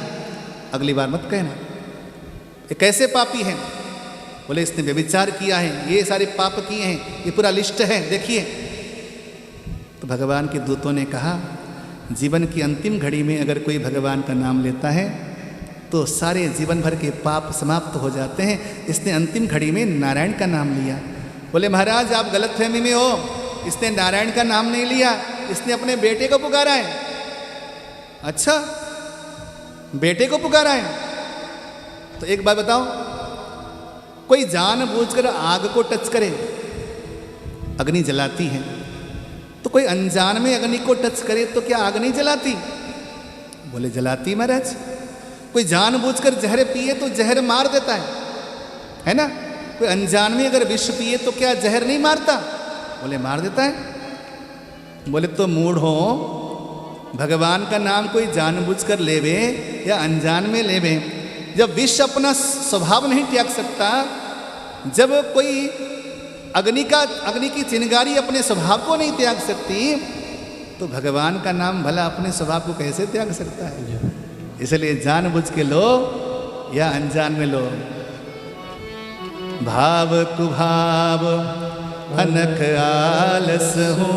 अगली बार मत कहना। ये कैसे पापी है? बोले इसने व्यभिचार किया है, ये सारे पाप किए हैं, ये पूरा लिस्ट है, देखिए। तो भगवान के दूतों ने कहा, जीवन की अंतिम घड़ी में अगर कोई भगवान का नाम लेता है तो सारे जीवन भर के पाप समाप्त हो जाते हैं। इसने अंतिम घड़ी में नारायण का नाम लिया। बोले महाराज आप गलतफहमी में हो, इसने नारायण का नाम नहीं लिया, इसने अपने बेटे को पुकारा है। अच्छा, बेटे को पुकारा है? तो एक बात बताओ, कोई जानबूझकर आग को टच करे, अग्नि जलाती है, तो कोई अनजान में अग्नि को टच करे तो क्या आग नहीं जलाती? बोले जलाती महाराज। कोई जानबूझकर जहर पिए तो जहर मार देता है ना? कोई अनजान में अगर विष पिए तो क्या जहर नहीं मारता? बोले मार देता है। बोले तो मूढ़ हो, भगवान का नाम कोई जानबूझकर लेवे या अनजान में लेवे, जब विष अपना स्वभाव नहीं त्याग सकता, जब कोई अग्नि की चिंगारी अपने स्वभाव को नहीं त्याग सकती, तो भगवान का नाम भला अपने स्वभाव को कैसे त्याग सकता है? इसलिए जानबूझ के लो या अनजान में लो। भाव कुभाव अनख आलस हो,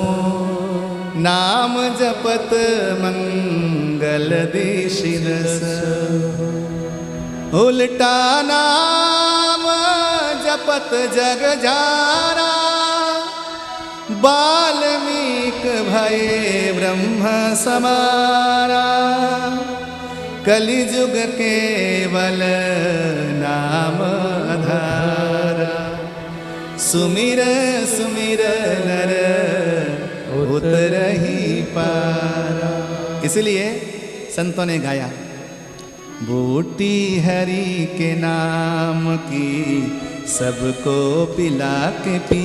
नाम जपत मंगल दिशिरस। उल्टा नाम जपत जग जारा, बाल्मीक भये ब्रह्म समारा। कलिजुग केवल नाम आधारा, सुमिर सुमिर नर उतरहि पारा। इसलिए संतों ने गाया, बूटी हरि के नाम की सबको पिला के पी।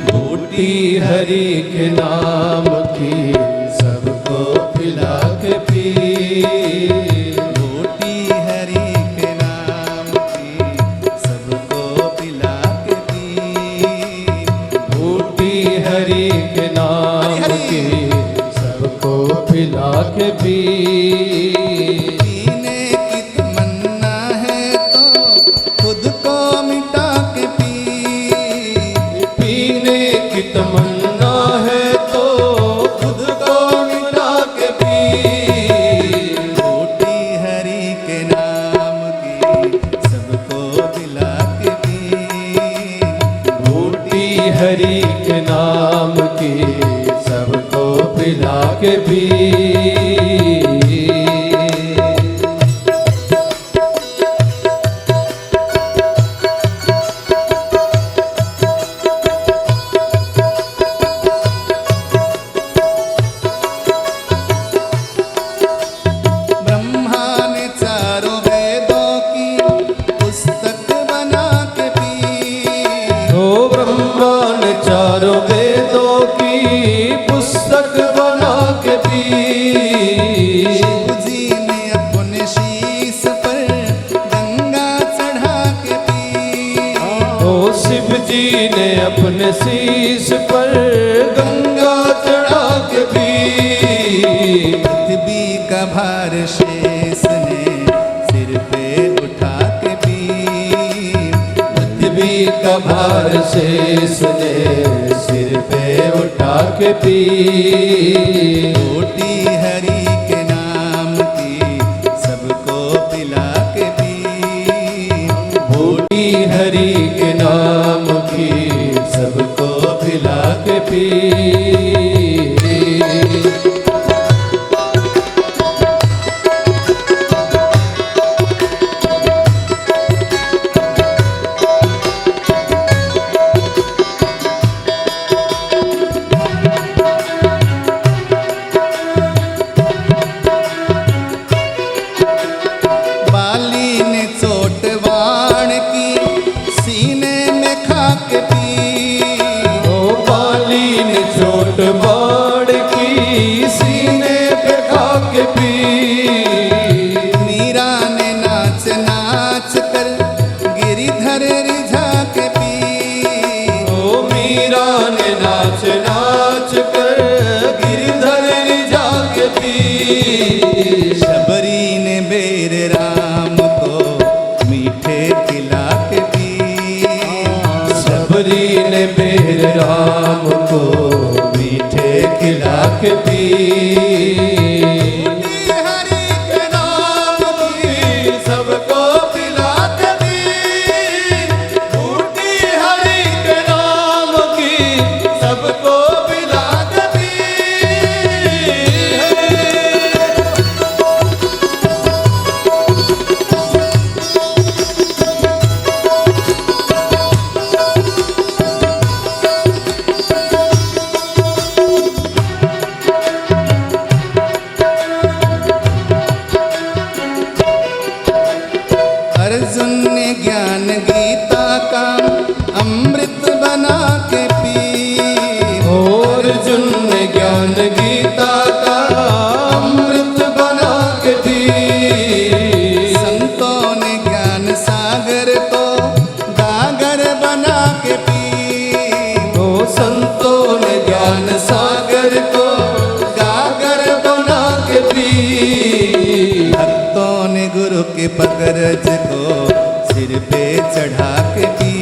बूटी हरि के नाम की सबको पिला के पी। बूटी हरि के नाम की सबको पिला के पी। बूटी हरि के नाम की सबको पिला के पी। तमन्ना है तो खुद को मिटा के पी। बूटी हरि के नाम की सबको पिला के पी। बूटी हरि के नाम की सबको पिला के पी। का भार शेष ने सिर पे उठा के पी। बूटी हरि के नाम की सबको पिला के पी। बूटी हरि के नाम की सबको पिला के पी। बाण की सीने पे खा के पी। मीरा ने नाच नाच कर गिरिधर रिझा के पी। ओ मीरा ने नाच नाच कर गिरिधर रिझा के पी। शबरी ने बेर राम को मीठे खिला के पी। शबरी ने बेर राम को खिला के पी। बूटी हरि के नाम की सबको पिला के पी। बूटी हरि के नाम की सबको पिला के पी। अर्जुन ने ज्ञान गीता का अमृत बना के पी। अर्जुन ने ज्ञान गीता का अमृत बना के पी। संतों ने ज्ञान सागर को गागर बना के पी। ओ संतों ने ज्ञान सागर को गागर बना के पी। भक्तों ने गुरु के पकड़ज को सिर पे चढ़ा के पी।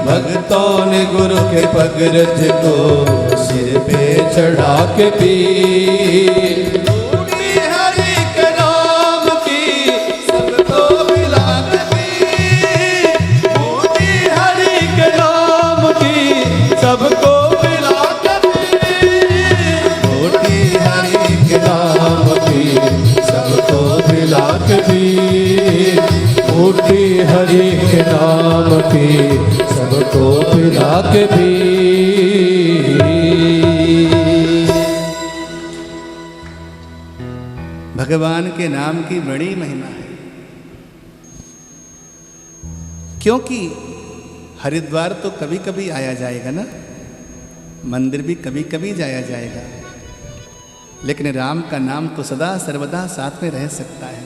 भक्तों ने गुरु के पगरज को सिर पे चढ़ा के पी। बूटी हरि के नाम की सबको पिला के पी। बूटी हरि के नाम की सबको पिला के पी। बूटी हरि के नाम की सबको पिला के पी। बूटी हरि के नाम की सबको पिला के पी। भगवान के नाम की बड़ी महिमा है, क्योंकि हरिद्वार तो कभी कभी आया जाएगा ना, मंदिर भी कभी कभी जाया जाएगा, लेकिन राम का नाम तो सदा सर्वदा साथ में रह सकता है।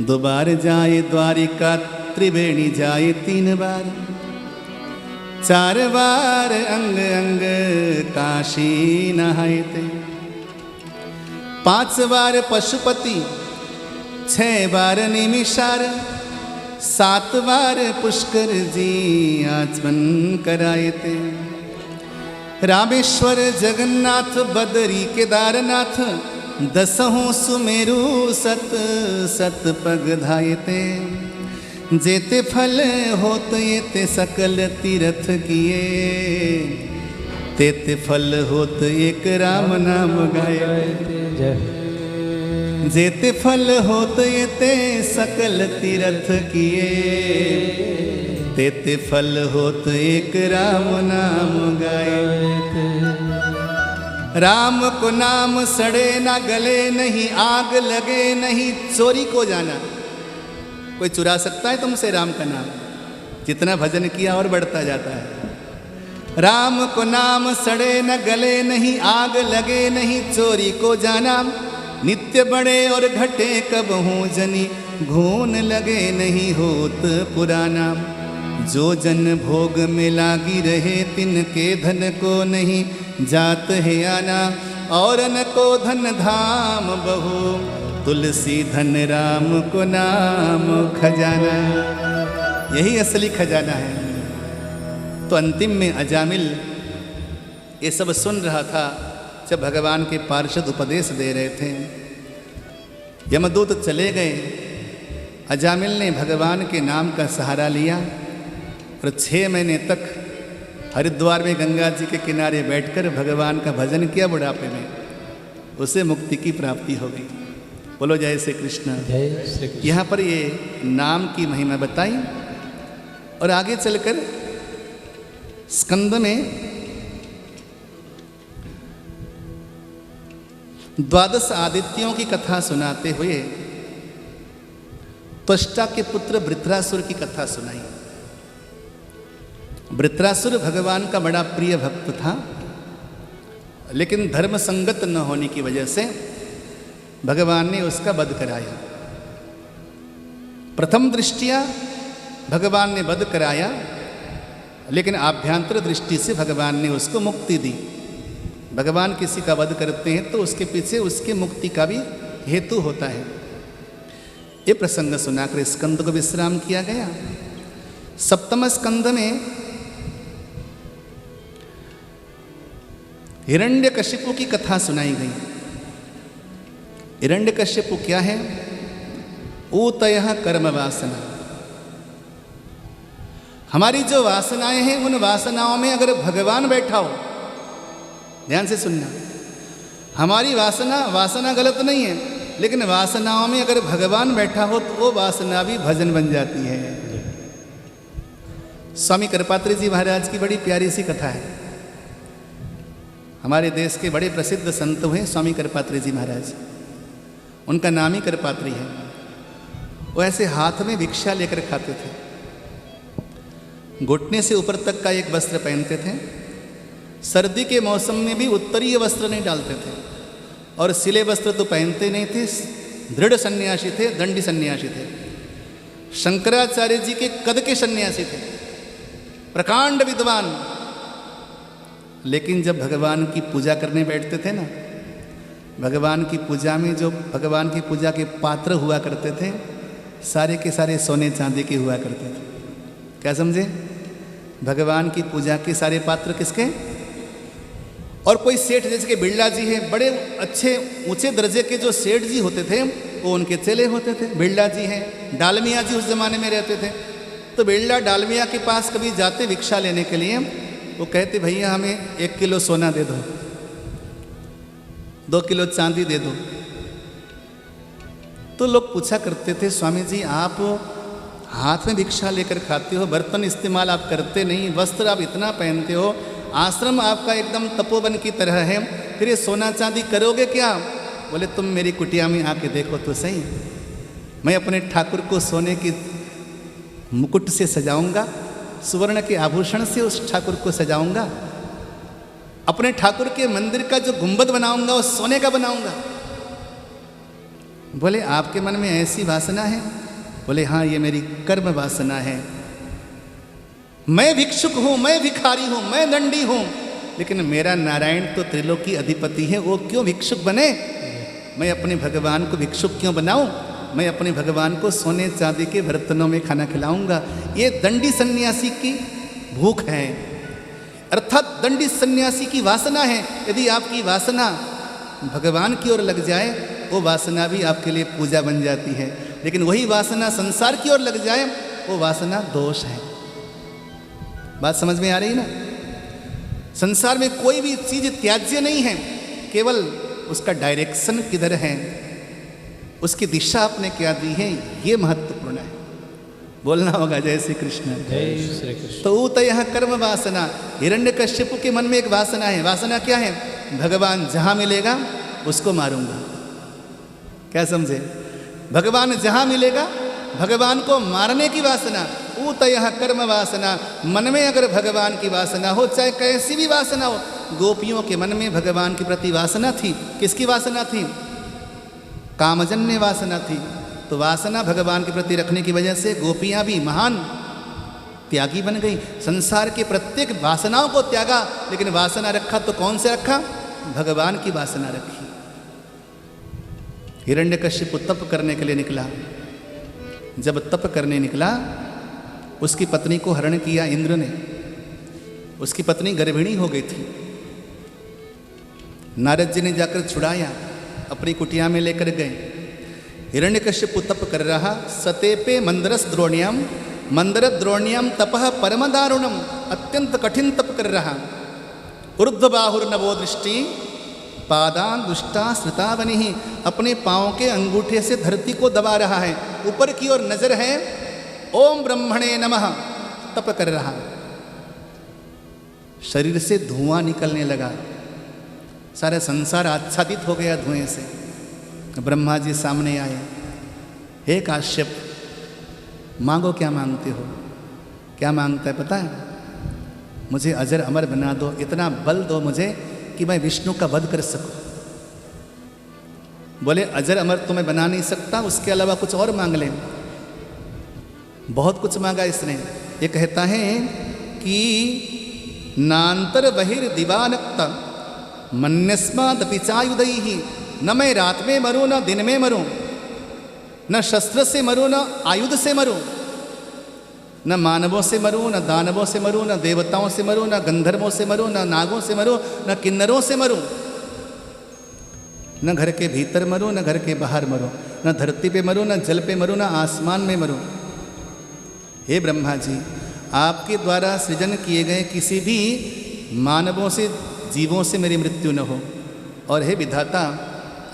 दो बार जाए द्वारिका, त्रिवेणी जाए 3 बार, 4 बार अंग अंग काशी नहाए थे, 5 बार पशुपति, 6 बार निमिषार, 7 बार पुष्कर जी आचमन कराए थे। रामेश्वर जगन्नाथ बदरी केदारनाथ, 10 सुमेरु सत सत पग धाये ते। जेते फल होत येते सकल तीर्थ किए, तेते फल होत एक राम नाम गाए। जेते फल होत येते सकल तीर्थ किए, तेते फल होत एक राम नाम गाए। राम को नाम सड़े ना गले नहीं, आग लगे नहीं चोरी को जाना। कोई चुरा सकता है तुमसे राम का नाम? जितना भजन किया और बढ़ता जाता है। राम को नाम सड़े न गले नहीं, आग लगे नहीं चोरी को जाना। नित्य बड़े और घटे कब हूँ जनी, घून लगे नहीं होत पुराना। जो जन भोग में लागी रहे, तिनके धन को नहीं जात है आना। और न को धन धाम बहु, तुलसी धन राम को नाम खजाना, यही असली खजाना है। तो अंतिम में अजामिल ये सब सुन रहा था जब भगवान के पार्षद उपदेश दे रहे थे। यमदूत चले गए, अजामिल ने भगवान के नाम का सहारा लिया और 6 महीने तक हरिद्वार में गंगा जी के किनारे बैठकर भगवान का भजन किया। बुढ़ापे में उसे मुक्ति की प्राप्ति हो गई। बोलो जय श्री कृष्ण। जय श्री कृष्ण। यहाँ पर ये नाम की महिमा बताई और आगे चलकर स्कंद में 12 आदित्यों की कथा सुनाते हुए त्वष्टा के पुत्र वृत्रासुर की कथा सुनाई। वृत्रासुर भगवान का बड़ा प्रिय भक्त था, लेकिन धर्म संगत न होने की वजह से भगवान ने उसका वध कराया। प्रथम दृष्टिया भगवान ने वध कराया, लेकिन आभ्यंतर दृष्टि से भगवान ने उसको मुक्ति दी। भगवान किसी का वध करते हैं तो उसके पीछे उसके मुक्ति का भी हेतु होता है। ये प्रसंग सुनाकर स्कंद को विश्राम किया गया। सप्तम स्कंद में हिरण्यकशिपु की कथा सुनाई गई। हिरण्यकशिपु क्या है? ऊतयः कर्म वासना। हमारी जो वासनाएं हैं उन वासनाओं में अगर भगवान बैठा हो, ध्यान से सुनना, हमारी वासना गलत नहीं है, लेकिन वासनाओं में अगर भगवान बैठा हो तो वो वासना भी भजन बन जाती है। स्वामी करपात्री जी महाराज की बड़ी प्यारी सी कथा है। हमारे देश के बड़े प्रसिद्ध संत हुए स्वामी करपात्री जी महाराज, उनका नाम ही करपात्री है। वो ऐसे हाथ में भिक्षा लेकर खाते थे, घुटने से ऊपर तक का एक वस्त्र पहनते थे, सर्दी के मौसम में भी उत्तरीय वस्त्र नहीं डालते थे, और सिले वस्त्र तो पहनते नहीं थे। दृढ़ सन्यासी थे, दंडी सन्यासी थे। शंकराचार्य जी के कद के सन्यासी थे, प्रकांड विद्वान। लेकिन जब भगवान की पूजा करने बैठते थे ना, भगवान की पूजा में जो भगवान की पूजा के पात्र हुआ करते थे, सारे के सारे सोने चांदी के हुआ करते थे। क्या समझे? भगवान की पूजा के सारे पात्र किसके? और कोई सेठ, जैसे कि बिरला जी हैं, बड़े अच्छे ऊंचे दर्जे के जो सेठ जी होते थे वो उनके चेले होते थे। बिरला जी हैं, डालमिया जी उस जमाने में रहते थे। तो बिरला डालमिया के पास कभी जाते भिक्षा लेने के लिए, वो कहते भैया हमें 1 किलो सोना दे दो, 2 किलो चांदी दे दो। तो लोग पूछा करते थे, स्वामी जी आप हाथ में भिक्षा लेकर खाते हो, बर्तन इस्तेमाल आप करते नहीं, वस्त्र आप इतना पहनते हो, आश्रम आपका एकदम तपोवन की तरह है, फिर ये सोना चांदी करोगे क्या? बोले तुम मेरी कुटिया में आके देखो तो सही, मैं अपने ठाकुर को सोने की मुकुट से सजाऊंगा, सुवर्ण के आभूषण से उस ठाकुर को सजाऊंगा, अपने ठाकुर के मंदिर का जो गुंबद बनाऊंगा वो सोने का बनाऊंगा। बोले आपके मन में ऐसी वासना है? बोले हाँ, ये मेरी कर्म वासना है। मैं भिक्षुक हूं, मैं भिखारी हूं, मैं दंडी हूं, लेकिन मेरा नारायण तो त्रिलोकी अधिपति है, वो क्यों भिक्षुक बने? मैं अपने भगवान को भिक्षुक क्यों बनाऊं? मैं अपने भगवान को सोने चांदी के बर्तनों में खाना खिलाऊंगा। ये दंडी सन्यासी की भूख है, अर्थात दंडी सन्यासी की वासना है। यदि आपकी वासना भगवान की ओर लग जाए, वो वासना भी आपके लिए पूजा बन जाती है। लेकिन वही वासना संसार की ओर लग जाए, वो वासना दोष है। बात समझ में आ रही ना? संसार में कोई भी चीज त्याज्य नहीं है, केवल उसका डायरेक्शन किधर है, उसकी दिशा आपने क्या दी है, ये महत्वपूर्ण है। बोलना होगा जय श्री कृष्ण। जय श्री कृष्ण। तो ऊतयः कर्म वासना। हिरण्यकश्यपु के मन में एक वासना है। वासना क्या है? भगवान जहां मिलेगा उसको मारूंगा। क्या समझे? भगवान जहां मिलेगा, भगवान को मारने की वासना। ऊतयः कर्म वासना। मन में अगर भगवान की वासना हो, चाहे कैसी भी वासना हो। गोपियों के मन में भगवान के प्रति वासना थी। किसकी वासना थी? कामजन्य वासना थी। तो वासना भगवान के प्रति रखने की वजह से गोपियां भी महान त्यागी बन गई। संसार के प्रत्येक वासनाओं को त्यागा, लेकिन वासना रखा तो कौन से रखा? भगवान की वासना रखी। हिरण्यकश्यप तप करने के लिए निकला। जब तप करने निकला, उसकी पत्नी को हरण किया इंद्र ने। उसकी पत्नी गर्भिणी हो गई थी। नारद जी ने जाकर छुड़ाया, अपनी कुटिया में लेकर गए। हिरण्यकश्यप तप कर रहा। सतेपे मंदरस द्रोण्याम, मंदर द्रोण्याम तपः परम दारुणम, अत्यंत कठिन तप कर रहा। ऊर्ध्वबाहुर्नवो दृष्टि पादान दुष्टा श्रुतावनि, अपने पाँव के अंगूठे से धरती को दबा रहा है। ऊपर की ओर नजर है, ओम ब्रह्मणे नमः तप कर रहा। शरीर से धुआं निकलने लगा, सारा संसार आच्छादित हो गया धुएं से। ब्रह्मा जी सामने आए। हे काश्यप, मांगो, क्या मांगते हो? क्या मांगता है पता है? मुझे अजर अमर बना दो, इतना बल दो मुझे कि मैं विष्णु का वध कर सकूं। बोले अजर अमर तो मैं बना नहीं सकता, उसके अलावा कुछ और मांग ले। बहुत कुछ मांगा इसने। ये कहता है कि नांतर बहिर दिवानक्त मन्यस्माद पिचायुदयी, न मैं रात में मरूं न दिन में मरूं, न शस्त्र से मरूं न आयुध से मरूं, न मानवों से मरूं न दानवों से मरूं, न देवताओं से मरूं, न गंधर्वों से मरूं, न नागों से मरूं, न किन्नरों से मरूं, न घर के भीतर मरूं न घर के बाहर मरूं, न धरती पे मरूं न जल पे मरूं, न आसमान में मरूं। हे ब्रह्मा जी, आपके द्वारा सृजन किए गए किसी भी मानवों से, जीवों से मेरी मृत्यु न हो। और हे विधाता,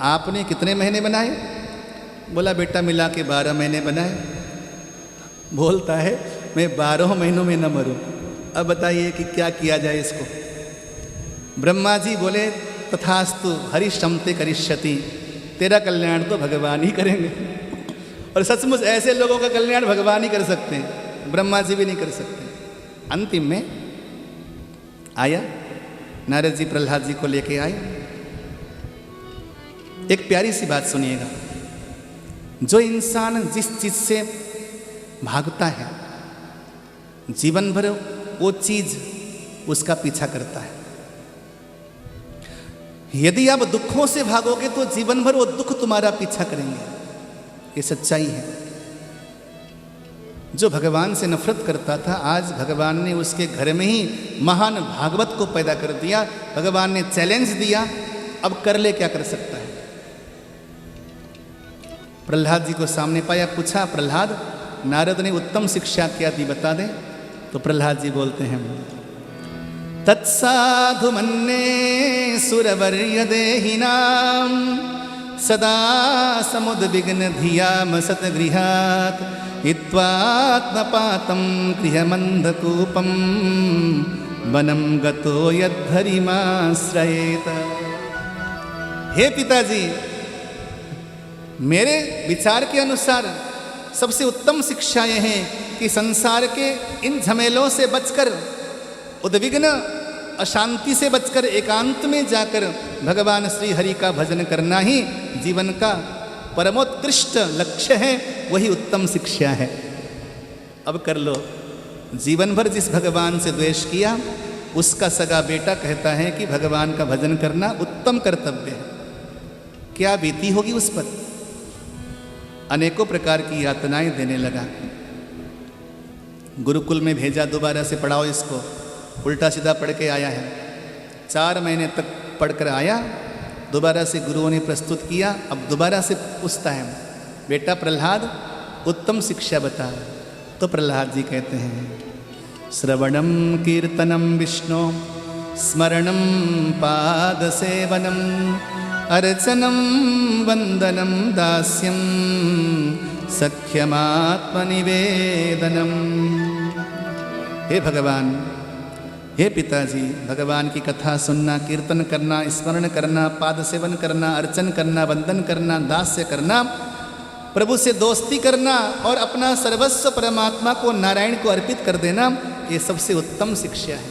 आपने कितने महीने बनाए? बोला बेटा मिला के 12 महीने बनाए। बोलता है मैं 12 महीनों में न मरूं। अब बताइए कि क्या किया जाए इसको। ब्रह्मा जी बोले तथास्तु हरिशमते करिष्यति, तेरा कल्याण तो भगवान ही करेंगे। और सचमुच ऐसे लोगों का कल्याण भगवान ही कर सकते हैं, ब्रह्मा जी भी नहीं कर सकते। अंतिम में आया, नारद जी प्रहलाद जी को लेके आए। एक प्यारी सी बात सुनिएगा। जो इंसान जिस चीज से भागता है, जीवन भर वो चीज उसका पीछा करता है। यदि आप दुखों से भागोगे तो जीवन भर वो दुख तुम्हारा पीछा करेंगे। ये सच्चाई है। जो भगवान से नफरत करता था, आज भगवान ने उसके घर में ही महान भागवत को पैदा कर दिया। भगवान ने चैलेंज दिया, अब कर ले, क्या कर सकता है। प्रहलाद जी को सामने पाया, पूछा प्रहलाद नारद ने उत्तम शिक्षा क्या दी, बता दे। तो प्रहलाद जी बोलते हैं तत्साधु मन्ने सुरवर्य देहिनाम सदा समुद्विग्न धियाम सतगृहात् हित्वात्मपातं गृहमन्धकूपं वनं गतो यद्धरिमाश्रयेत। हे पिताजी, मेरे विचार के अनुसार सबसे उत्तम शिक्षा यह है कि संसार के इन झमेलों से बचकर, उद्विग्न अशांति से बचकर एकांत में जाकर भगवान श्री हरि का भजन करना ही जीवन का परमोत्कृष्ट लक्ष्य है। वही उत्तम शिक्षा है। अब कर लो। जीवन भर जिस भगवान से द्वेष किया, उसका सगा बेटा कहता है कि भगवान का भजन करना उत्तम कर्तव्य है। क्या बीती होगी उस पर। अनेकों प्रकार की यातनाएं देने लगा। गुरुकुल में भेजा, दोबारा से पढ़ाओ इसको। उल्टा सीधा पढ़ के आया है। 4 महीने तक पढ़कर आया, दोबारा से गुरुओं ने प्रस्तुत किया। अब दोबारा से पूछता है, बेटा प्रहलाद उत्तम शिक्षा बता। तो प्रहलाद जी कहते हैं श्रवणम कीर्तनम विष्णु स्मरणम पाद सेवनम अर्चनम वंदनम दास्यम सख्यमात्मनिवेदनम। हे भगवान, हे पिताजी, भगवान की कथा सुनना, कीर्तन करना, स्मरण करना, पाद सेवन करना, अर्चन करना, वंदन करना, दास्य करना, प्रभु से दोस्ती करना और अपना सर्वस्व परमात्मा को, नारायण को अर्पित कर देना, ये सबसे उत्तम शिक्षा है।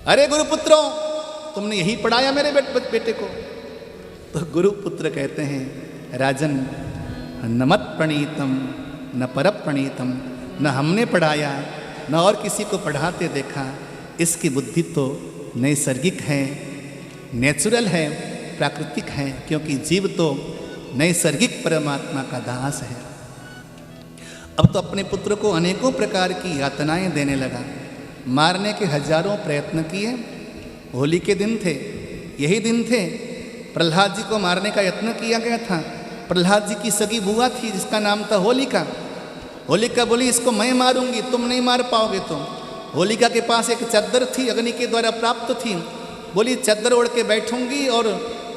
अरे गुरुपुत्रों, तुमने यही पढ़ाया मेरे बेटे को। तो गुरुपुत्र कहते हैं राजन, न मत प्रणीतम न पर प्रणीतम, न हमने पढ़ाया न और किसी को पढ़ाते देखा। इसकी बुद्धि तो नैसर्गिक है, नेचुरल है, प्राकृतिक है। क्योंकि जीव तो नैसर्गिक परमात्मा का दास है। अब तो अपने पुत्र को अनेकों प्रकार की यातनाएं देने लगा। मारने के हजारों प्रयत्न किए। होली के दिन थे, यही दिन थे प्रहलाद जी को मारने का यत्न किया गया था। प्रहलाद जी की सगी बुआ थी जिसका नाम था होलिका। होलिका बोली इसको मैं मारूंगी, तुम नहीं मार पाओगे तुम। होलिका के पास एक चद्दर थी, अग्नि के द्वारा प्राप्त थी। बोली चद्दर ओढ़ के बैठूंगी और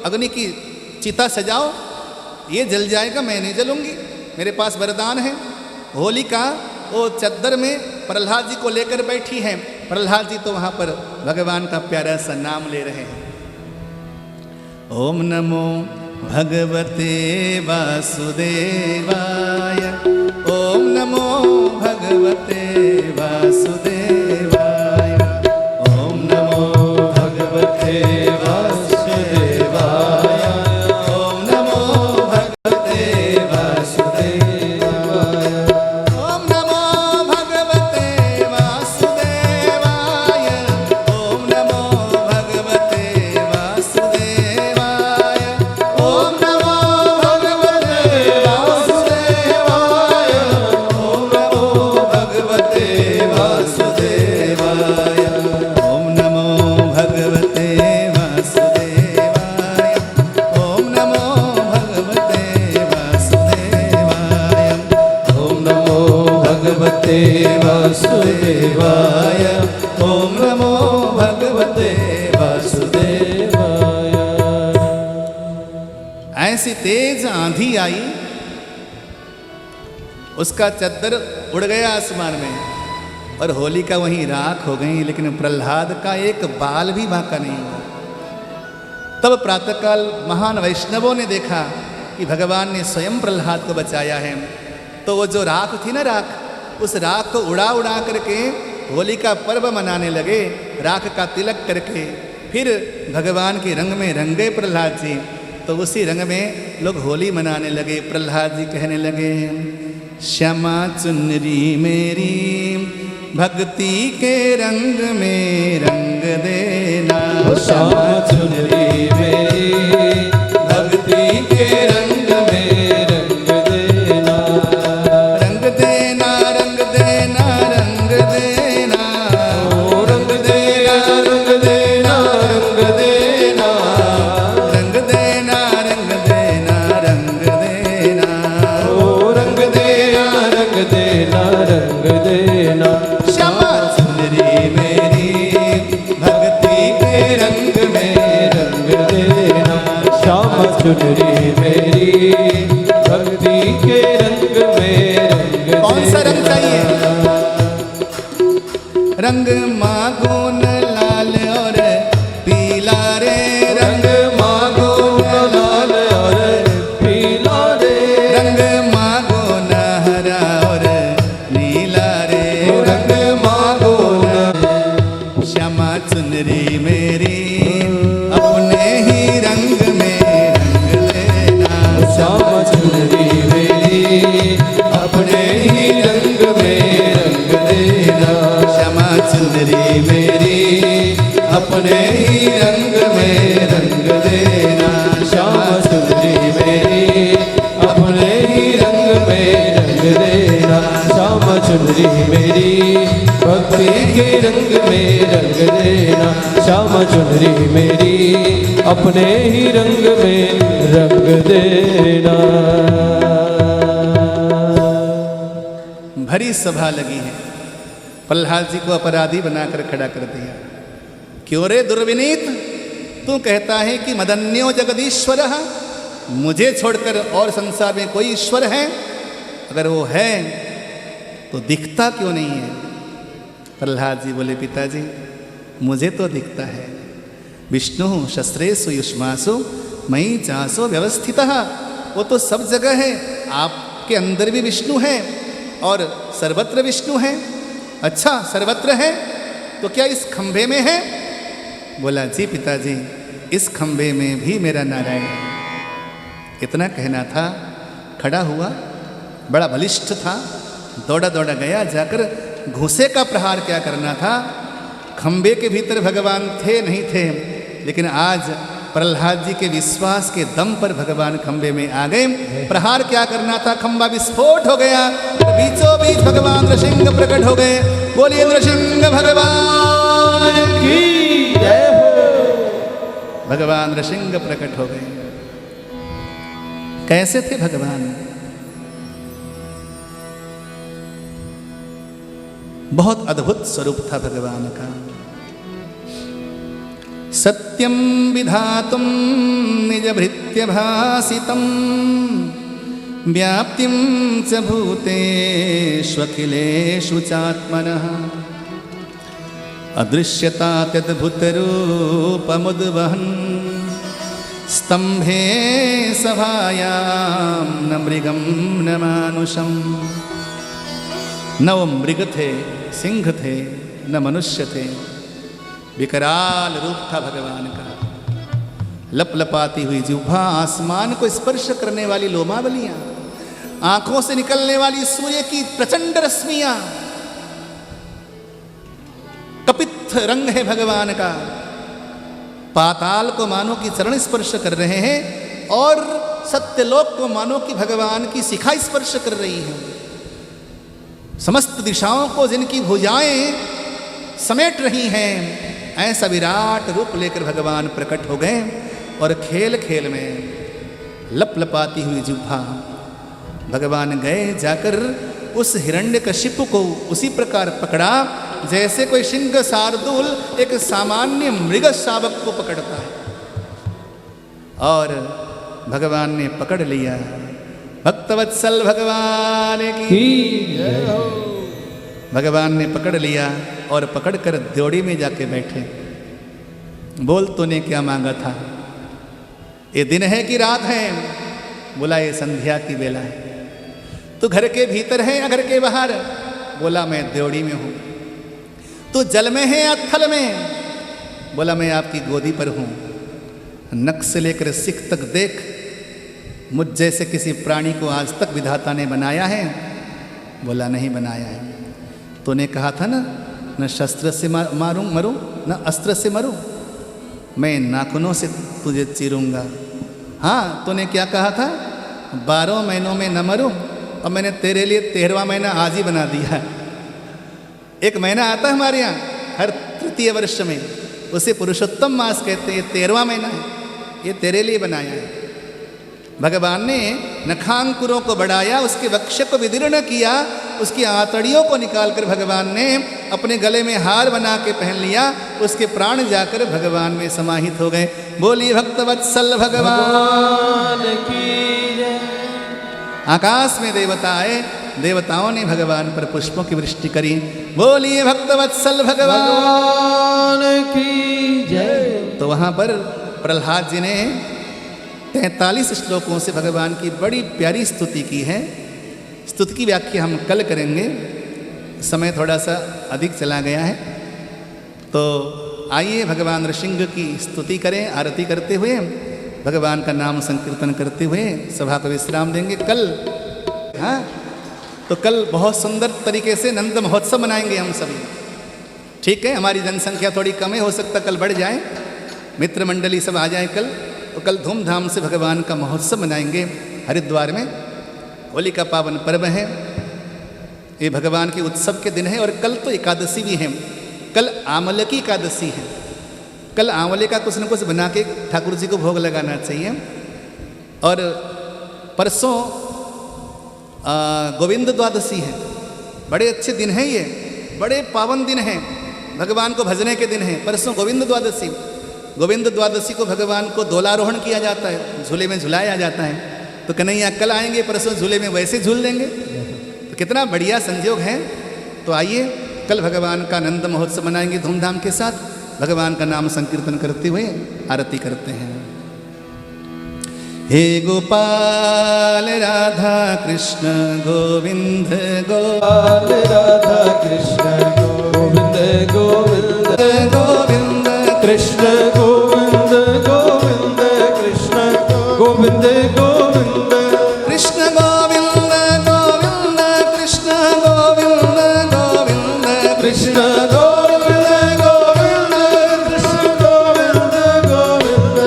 अग्नि की चिता सजाओ, ये जल जाएगा, मैं नहीं जलूंगी, मेरे पास वरदान है। होलिका वो चद्दर में प्रहलाद जी को लेकर बैठी हैं। प्रहलाद जी तो वहाँ पर भगवान का प्यारा सा नाम ले रहे हैं। ओम नमो भगवते वासुदेवाय, ओम नमो भगवते वासुदेवाय, ओम नमो भगवते वासुदेवाय, ओम नमो भगवते वासुदेवाय, ओम नमो भगवते वासुदेवाय, ओम नमो भगवते वासुदेवाय, ओम नमो भगवते वासुदेवाय, ओम नमो भगवते वासुदेवाय, ओम नमो भगवते वासुदेवाय, ओम नमो भगवते वासुदेवाय, ओम नमो भगवते वासुदेवाय, ओम नमो भगवते वासुदेवाय। ऐसी तेज आंधी आई, उसका चद्दर उड़ गया आसमान में और होलिका वहीं राख हो गई, लेकिन प्रहलाद का एक बाल भी बांका नहीं हुआ। तब प्रातःकाल महान वैष्णवों ने देखा कि भगवान ने स्वयं प्रहलाद को बचाया है। तो वो जो राख थी ना, राख, उस राख को उड़ा उड़ा करके होलिका पर्व मनाने लगे, राख का तिलक करके। फिर भगवान के रंग में रंगे प्रहलाद जी, तो उसी रंग में लोग होली मनाने लगे। प्रहलाद जी कहने लगे श्यामा चुनरी मेरी भक्ति के रंग में रंग देना, श्यामा चुनरी मेरी भक्ति के रंग में रंग देना, रंग देना, रंग देना, रंग देना, ओ रंग देना, रंग देना, रंग देना, रंग देना, रंग देना, रंग देना, ओ रंग देना, रंग देना, रंग देना। श्यामा चुनरी मेरी भक्ति के रंग में रंग देना, श्यामा चुनरी मेरी भक्ति के रंग में रंग देना। कौन सा रंग चाहिए? रंग मांगो न लाल और पीला रे, रंग मांगो न लाल और पीला रे, रंग मांगो न हरा और नीला रे, रंग मांगो न। श्यामा चुनरी मेरी अपने ही रंग में रंग लेना, श्यामा चुनरी मेरी अपने ही रंग में रंग देना, श्यामा चुनरी मेरी अपने ही रंग में रंग देना, श्यामा चुनरी मेरी अपने ही रंग में रंग देना, श्यामा चुनरी मेरी भक्ति के रंग में रंग देना, श्यामा चुनरी मेरी अपने ही रंग में रंग देना। भरी सभा लगी है। प्रहलाद जी को अपराधी बनाकर खड़ा कर दिया। क्यों रे दुर्विनीत, तू कहता है कि मदन्यो जगदीश्वर, मुझे छोड़कर और संसार में कोई ईश्वर है? अगर वो है तो दिखता क्यों नहीं है? प्रहलाद जी बोले पिताजी मुझे तो दिखता है। विष्णु शस्त्रेषु युष्मासु मयि चासो व्यवस्थितः, वो तो सब जगह है, आपके अंदर भी विष्णु है और सर्वत्र विष्णु है। अच्छा सर्वत्र है तो क्या इस खंभे में है? बोला जी पिताजी इस खंभे में भी मेरा नारायण है। इतना कहना था, खड़ा हुआ, बड़ा बलिष्ठ था, दौड़ा दौड़ा गया, जाकर घूंसे का प्रहार क्या करना था। खंभे के भीतर भगवान थे नहीं थे, लेकिन आज प्रहलाद जी के विश्वास के दम पर भगवान खंबे में आ गए। प्रहार क्या करना था, खंबा विस्फोट हो गया, बीचों बीच भगवान नृसिंह प्रकट हो गए। बोलिए नृसिंह भगवान की जय हो। भगवान नृसिंह प्रकट हो गए। कैसे थे भगवान? बहुत अद्भुत स्वरूप था भगवान का। सत्यं विधातुं निजभृत्य भासितं व्याप्तिं च भूतेष्वखिलेषु चात्मनः अदृश्यतात्यद्भुतरूपमुद्वहन् स्तंभे सभायां न मृगं न मानुषम्। न वो मृग थे, सिंह थे, न मनुष्य थे, विकराल रूप था भगवान का। लपलपाती हुई जिह्वा, आसमान को स्पर्श करने वाली लोमावलियां, आंखों से निकलने वाली सूर्य की प्रचंड रश्मियां, कपित रंग है भगवान का। पाताल को मानो कि चरण स्पर्श कर रहे हैं और सत्यलोक को मानो कि भगवान की शिखा स्पर्श कर रही है। समस्त दिशाओं को जिनकी भुजाएं समेट रही हैं, ऐसा विराट रूप लेकर भगवान प्रकट हो गए और खेल खेल में लपलपाती हुई जिह्वा भगवान गए जाकर उस हिरण्यकशिपु को उसी प्रकार पकड़ा जैसे कोई सिंह शार्दूल एक सामान्य मृग शावक को पकड़ता है। और भगवान ने पकड़ लिया। भक्तवत्सल भगवान की जय हो। भगवान ने पकड़ लिया और पकड़कर द्योड़ी में जाके बैठे। बोल तूने क्या मांगा था? ये दिन है कि रात है? बोला ये संध्या की बेला है। तू घर के भीतर है या घर के बाहर? बोला मैं द्योड़ी में हूँ। तू जल में है या थल में? बोला मैं आपकी गोदी पर हूँ। नख से लेकर सिख तक देख, मुझ जैसे किसी प्राणी को आज तक विधाता ने बनाया है? बोला नहीं बनाया है। तूने कहा था ना, न शस्त्र से मरूं न अस्त्र से मरूं, मैं नाखूनों से तुझे चीरूंगा। हाँ, तूने क्या कहा था? 12 महीनों में न मरूं, और मैंने तेरे लिए 13वां महीना आज ही बना दिया। एक महीना आता है हमारे यहाँ हर तृतीय वर्ष में, उसे पुरुषोत्तम मास कहते हैं। ये 13वां महीना है, ये तेरे लिए बनाया है। भगवान ने नखांकुरों को बढ़ाया, उसके वक्ष को विदीर्ण किया, उसकी आंतड़ियों को निकालकर भगवान ने अपने गले में हार बना के पहन लिया। उसके प्राण जाकर भगवान में समाहित हो गए। बोलिए भक्तवत्सल भगवान की जय। आकाश में देवता आए, देवताओं ने भगवान पर पुष्पों की वृष्टि करी। बोलिए भक्तवत्सल भगवान की जय। तो वहाँ पर प्रहलाद जी ने 43 श्लोकों से भगवान की बड़ी प्यारी स्तुति की है। स्तुति की व्याख्या हम कल करेंगे, समय थोड़ा सा अधिक चला गया है। तो आइए भगवान नृसिंह की स्तुति करें, आरती करते हुए, भगवान का नाम संकीर्तन करते हुए सभा को विश्राम देंगे। कल हाँ, तो कल बहुत सुंदर तरीके से नंद महोत्सव मनाएंगे हम सभी। ठीक है, हमारी जनसंख्या थोड़ी कम है, हो सकता कल बढ़ जाए, मित्र मंडली सब आ जाए कल। तो कल धूमधाम से भगवान का महोत्सव मनाएंगे हरिद्वार में। होली का पावन पर्व है, ये भगवान के उत्सव के दिन है। और कल तो एकादशी भी है, कल आंवले की एकादशी है। कल आंवले का कुछ न कुछ बना के ठाकुर जी को भोग लगाना चाहिए। और परसों गोविंद द्वादशी है, बड़े अच्छे दिन हैं ये, बड़े पावन दिन हैं, भगवान को भजने के दिन हैं। परसों गोविंद द्वादशी, गोविंद द्वादशी को भगवान को दोलारोहण किया जाता है, झूले में झुलाया जाता है। तो कन्हैया कल आएंगे, परसों झूले में वैसे झूल देंगे। तो कितना बढ़िया संयोग है। तो आइए कल भगवान का आनंद महोत्सव मनाएंगे धूमधाम के साथ, भगवान का नाम संकीर्तन करते हुए आरती करते हैं। हे गोपाल राधा कृष्ण गोविंद गोपाल राधा कृष्ण गोविंद गोविंद गोविंद कृष्ण गोविंद गोविंद कृष्ण गोविंद गोविंद कृष्ण गोविंद गोविंद कृष्ण गोविंद गोविंद कृष्ण गोविंद गोविंद कृष्ण गोविंद गोविंद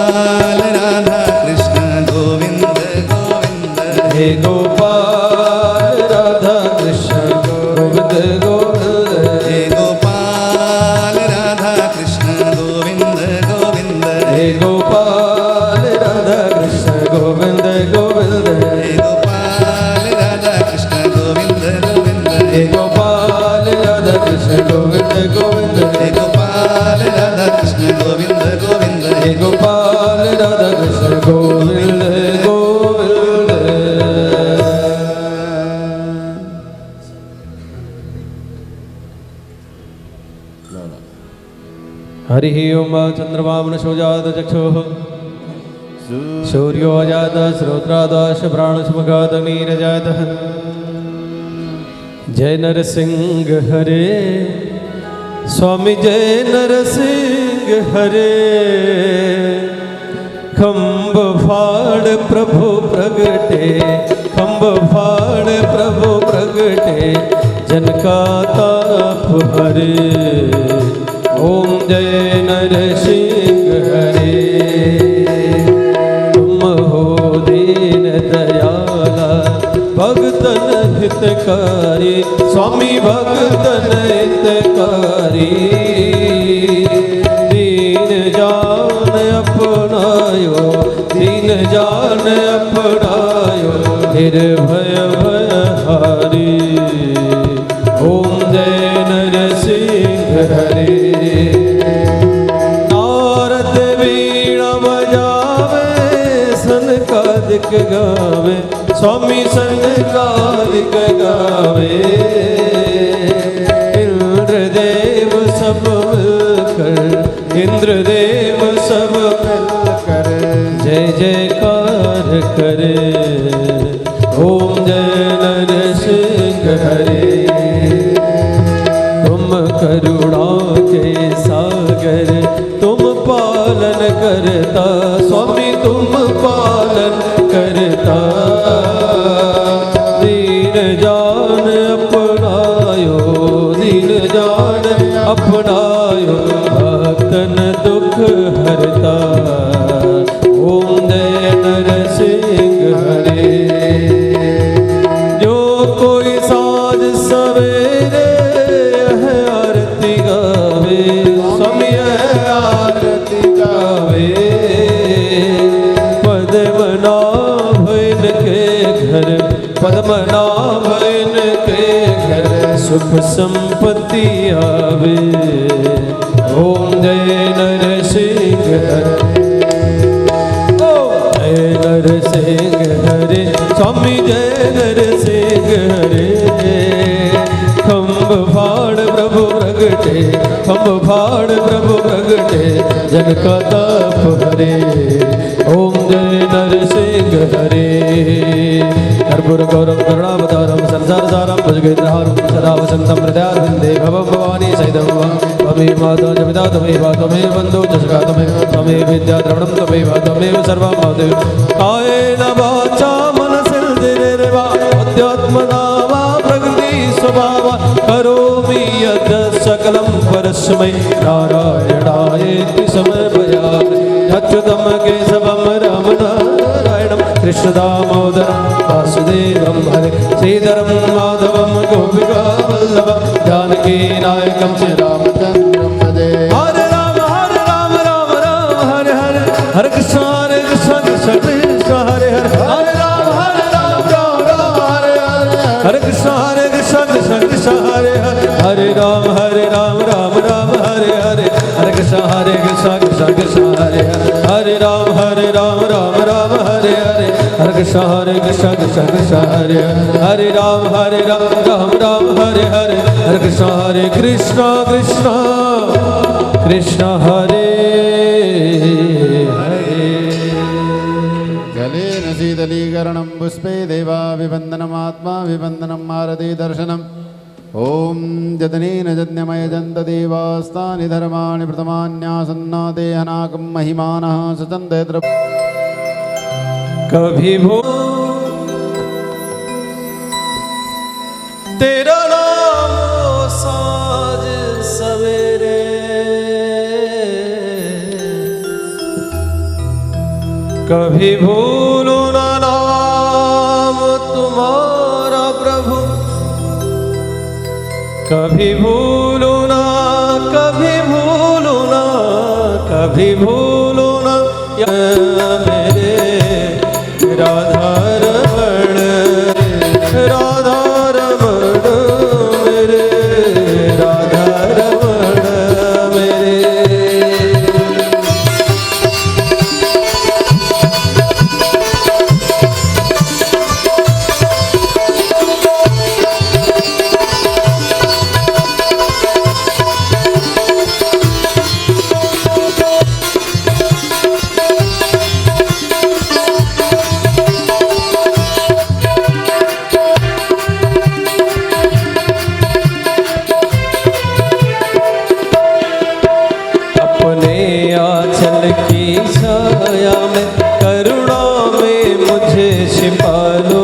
गोपाल राधा कृष्ण गोविंद गोविंद हे गोपाल राधा कृष्ण गोविंद गोविंद हे गोपाल राधा कृष्ण गोविंद गोविंद हे गोपाल राधा कृष्ण गोविंद गोविंद हे गोपाल राधा कृष्ण गोविंद गोविंद हे गोपाल राधा कृष्ण गोविंद गोविंद हे गोपाल राधा कृष्ण गोविंद गोविंद हे गोपाल राधा कृष्ण गोविंद गोविंद हरि ओम चंद्रमामनशो जात चक्षुः सूर्यो जात श्रोत्रादाश प्राणसमुखादग्निरजातः जय नरसिंह हरे स्वामी जय नरसिंह हरे खंब फाड़ प्रभु प्रगटे खंब फाड़ प्रभु प्रगटे जन का ताप हरे ओम जय नरसिंह हरे तुम हो दीन दयाला भगतन हितकारी स्वामी भगतन हितकारी दीन जान अपनायो दीन जान अपनायो निर्भय भय हारी ओम जय नरसिंह हरे नारद वीणा बजावे सनकादिक गावे स्वामी सनकादिक गावे इंद्रदेव सब मिलकर इंद्रदेव सब मिलकर जय जयकार करे ओम जय नरसिंह हरे तुम करुणा के सागर तुम पालन करता स्वामी तुम पालन करता दीन जान अपनायो दीन जान अपनायो भक्तन दुख हरता ओम जय नरसिंह हरे जो कोई साज सवेरे आरती गावे स्वामी आरती गावे पद्मनाभ इनके घर पद्मनाभ इनके घर सुख संपत्ति आवे ओम जय नरसिंह हरे जय नरसिंह हरे स्वामी जय नरसिंह हरे खंब फाड़ प्रभु प्रगटे खंब फाड़ प्रभु प्रगटे जन का ताप हरे ओम जय नरसिंह हरे कर्पूर गौरम करुणावतारम संसार सारम भुजगेन्द्रहारम सदा वसंतम हृदयारविंदे भवं भवानी सहितं त्वमेव माता च पिता त्वमेव त्वमेव बन्धुः च सखा त्वमेव त्वमेव विद्या द्रविणं त्वमेव त्वमेव सर्वं माधव कायेन वाचा मनसेन्द्रियैर्वा अध्यात्मना वा प्रकृति स्वभावा करोमि यद् सकलं परस्मै नारायणायेति समर्पयामि अच्युतं केशवं रामनारायणं कृष्णदामोदरं वासुदेवं हरे श्रीधरं माधवं गोपिकावल्लभं जानकीनायकं श्रीरामचन्द्रं भजे हरे राम राम राम हरे हरे हरे कृष्ण कृष्ण कृष्ण हरे हरे हरे राम राम हरे हरे हरे कृष्ण कृष्ण कृष्ण हरे हरे हरे राम राम हरे हरे हरे कृष्ण कृष्ण कृष्ण हरे हरे हरे राम राम हरे हरे हरे कृष्ण कृष्ण कृष्ण हरे हरे राम राम हरे हरे हरे कृष्ण कृष्ण कृष्ण हरे हरे जलेन शीतलीकरणं पुष्पे देवाभिवन्दनमात्मा विवन्दनं मारति दर्शनम् ॐ जतनेन जज्ञमयजन्तदेवास्तानि धर्माणि प्रथमान्यासन्नाते हनाकं महिमानः सचन्दयत्र कभी भो तेरा नाम साज सवेरे कभी भूलूं ना नाम तुम्हारा प्रभु, कभी भूलूं ना, कभी भूलूं ना, कभी भूलूं ना मेरे राधा रमण, राधा रमण मेरे, राधा रमण मेरे। आंचल की छाया में करुणा में मुझे छिपा लो,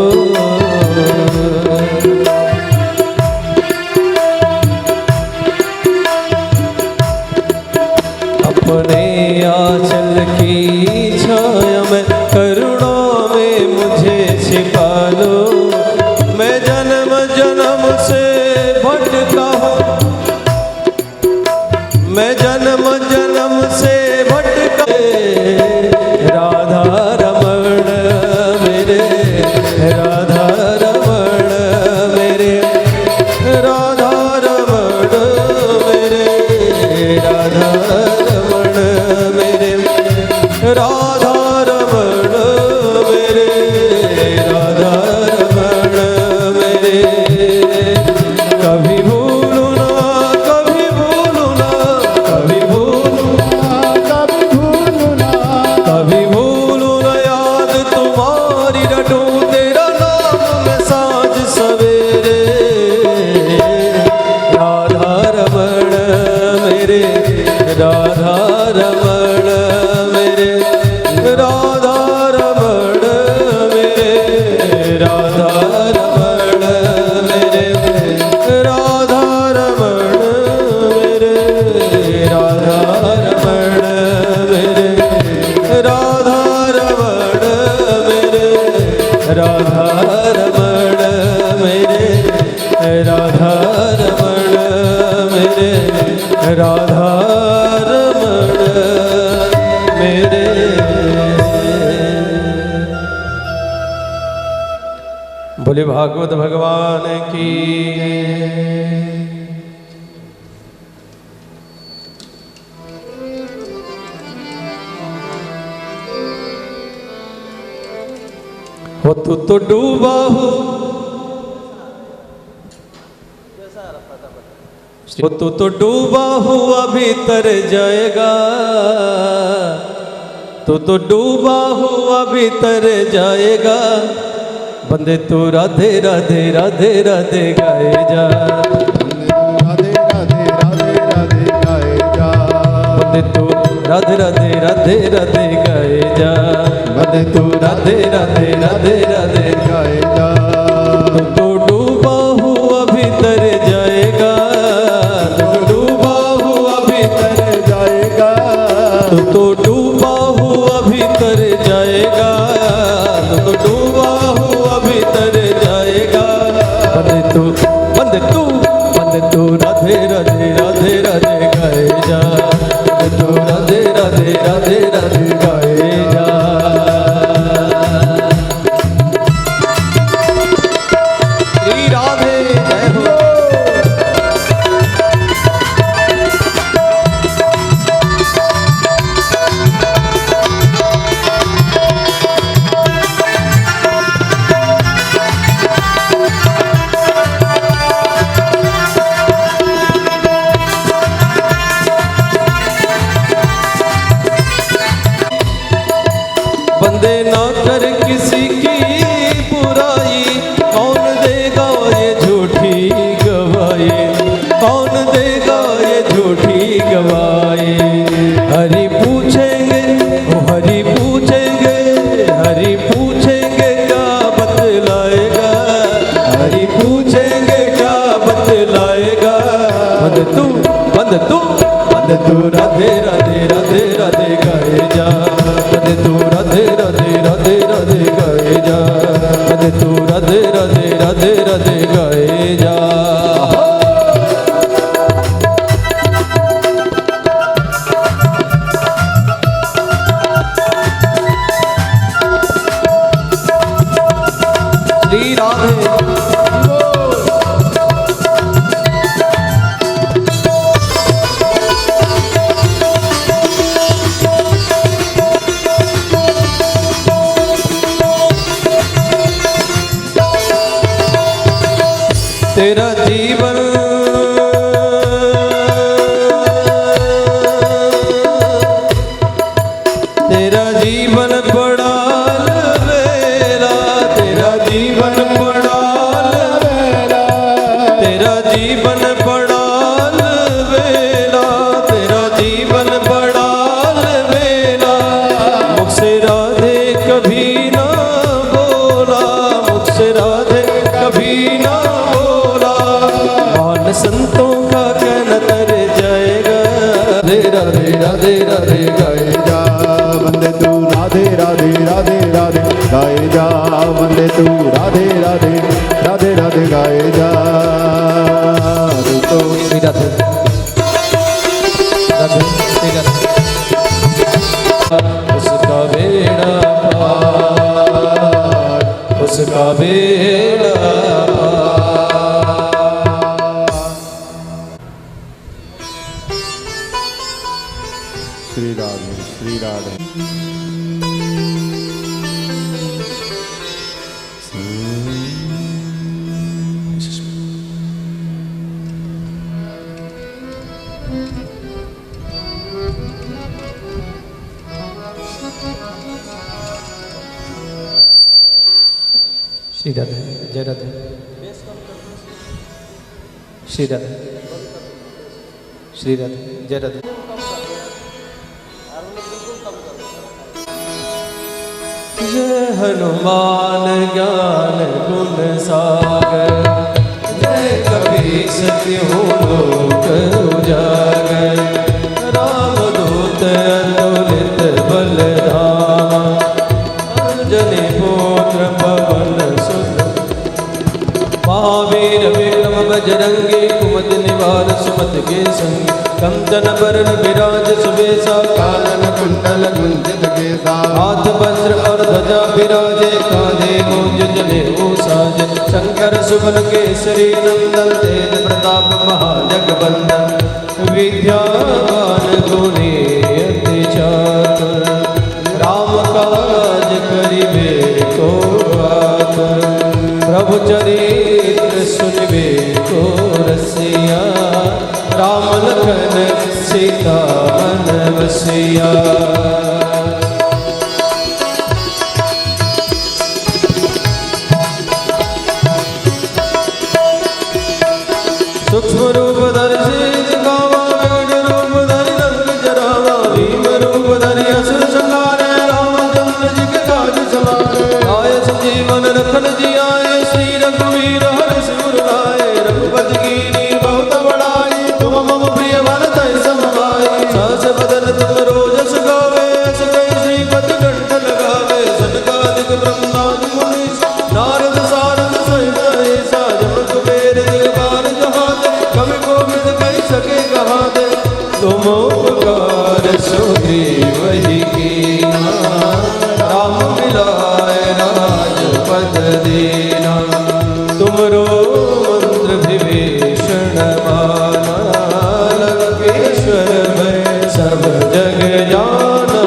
अपने आंचल की छाया में करुणा में मुझे छिपा लो। मैं जन्म जन्म से भटका हूँ, मैं जन्म जन्म से भटका, राधा रमण मेरे, राधा रमण मेरे, राधा रमण मेरे, राधा रमण मेरे, राधा रमण मेरे, राधा रमण मेरे। कभी भूलूं ना, कभी भूलूं ना, कभी भूलूं ना, कभी भूलूं ना, कभी भूलूं ना याद तुम्हारी रटूं तेरा नाम मैं सांझ सवेरे, राधा रमण मेरे, राधा रमण मेरे, राधा रमण मेरे, राधा रमण मेरे, राधा रमण मेरे, राधा रमण मेरे, राधा रमण मेरे, राधा रमण मेरे, राधा रमण मेरे, राधा रमण मेरे। बोले भागवत भगवान की। हो तू तो डूबा हो, हो तू तो डूबा हुआ भीतर जाएगा, तू तो डूबा हुआ भीतर जाएगा। बंदे तू राधे राधे राधे राधे गाए जा, राधे राधे राधे राधे गाए जा, बंदे तू राधे राधे राधे राधे गाए जा, बंदे तू राधे राधे राधे राधे गाए जा। तू तो डूबा हुआ भीतर जाएगा, तू तो डूबा हुआ भीतर जाएगा, तू तो डूबा हुआ भीतर जाएगा, तू तो डूबा हुआ भीतर जाएगा। बंदे तू बंदे तू बंदे तू राधे राधे राधे राधे गाए जा, बंदे तू राधे राधे राधे राधे गाए जा। श्री राधे जय हो। बंदे ना कर किसी की बुराई, कौन देगा ये झूठी गवाही, कौन देगा ये झूठी गवाही। हरि पूछेंगे ओ हरि पूछेंगे, हरि पूछेंगे क्या बतलाएगा, हरि पूछेंगे क्या बतलाएगा। बंद तू बंद तू बंद तू राधे राधे राधे राधे गाए जा, बंद तू राधे राधे तेरा जीवन तेरा जीवन बड़ा अलबेला, तेरा जीवन बड़ा अलबेला, तेरा जीवन बड़ा अलबेला, तेरा जीवन बड़ा अलबेला। मुख से राधे कभी ना बोला, मुख से राधे कभी ना बोला, मान संतों का कहना तर जाएगा। राधे राधे राधे गाए जा वंदे तू राधे राधे राधे राधे गाए जा, वंदे तू राधे राधे राधे राधे गाए जा। तो श्री राधे राधे श्री राधे। उसका बेड़ा पार, उसका बेड़ा श्री राधे श्री राधे। श्री राधे जय राधे श्री राधे श्री राधे जय राधे। जय हनुमान ज्ञान गुण सागर, जय कपीस तिहु लोक उजागर, राम दूत अतुलित बल धामा, अंजनी पुत्र पवन सुत, महावीर विक्रम बजरंगी, कुमति निवार सुमति के संगी, कंचन बरन विराज सुबेसा, कानन कुंडल कुंजित केसा, हाथ वज्र और ध्वजा विराजे, कांधे मूंज जनेऊ साजे, शंकर सुबल केसरी नंदन, तेज प्रताप महाजगवंदन, विद्यावान गुणी अति चातुर, राम काज करिबे को आतुर, प्रभु चरित्र सुनिबे को रसिया, राम लखन सीता मन बसिया। सूक्ष्म रूप धरि सिद्ध गावा, वेद रूप धरि रंग जरावा, भीम रूप धरि असुर संहारे, रामचंद्र जी के काज सवारे, आय संजीवन लखन जियाए, श्री रघुवीर हरि सिर लाए, रघुपति कीनी बहुत बड़ाई, तुम मम प्रिय भरतहि सम भाई, सहस बदन तुम रोजस गावे, सकै श्रीपति कंठ लगावे, सनकादिक ब्रह्मादि मुनीस, नारद सारद सहित ऐसा, जम कुबेर दिगपाल जहाते, कवि कोविद कहि सके कहाते, तुम उपकार सुग्रीवहि कीना, राम मिलाए राजपद दीना, तुमरो मंत्र विभीषण माना, लंकेश्वर भय सब जग जाना।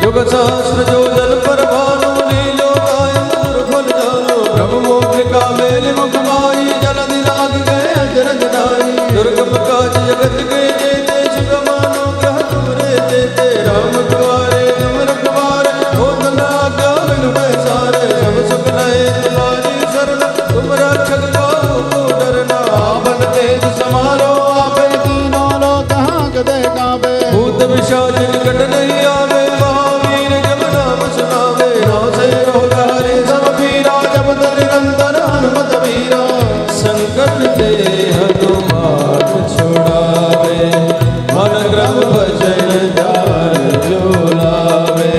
युग सहस्र जो जन पर भानु, लीलो गाय मधुर फल जानो, प्रभु मोक्ष मेल मुख माही, जलधि लाग गए अजरज नाई, दुर्गम काज जगत के जेते, सुगमानो ग्रह तुमरे जेते, राम द्वारे तुम रखवारे, होत न आज्ञा बिनु पैसारे, सब सुख लहे तुम्हारी शरण, तुम रक्षक काहू को डरना, आपन तेज समारो आपे, तीनों लोक हांकते कांपे, भूत पिशाच निकट नहीं आवे, महावीर जब नाम सुनावे, नासे रोग हरे सब पीरा, जपत निरंतर हनुमत वीरा, संकट ते हनुमान छुड़ावे, मन क्रम भजन ध्यान जो लावे,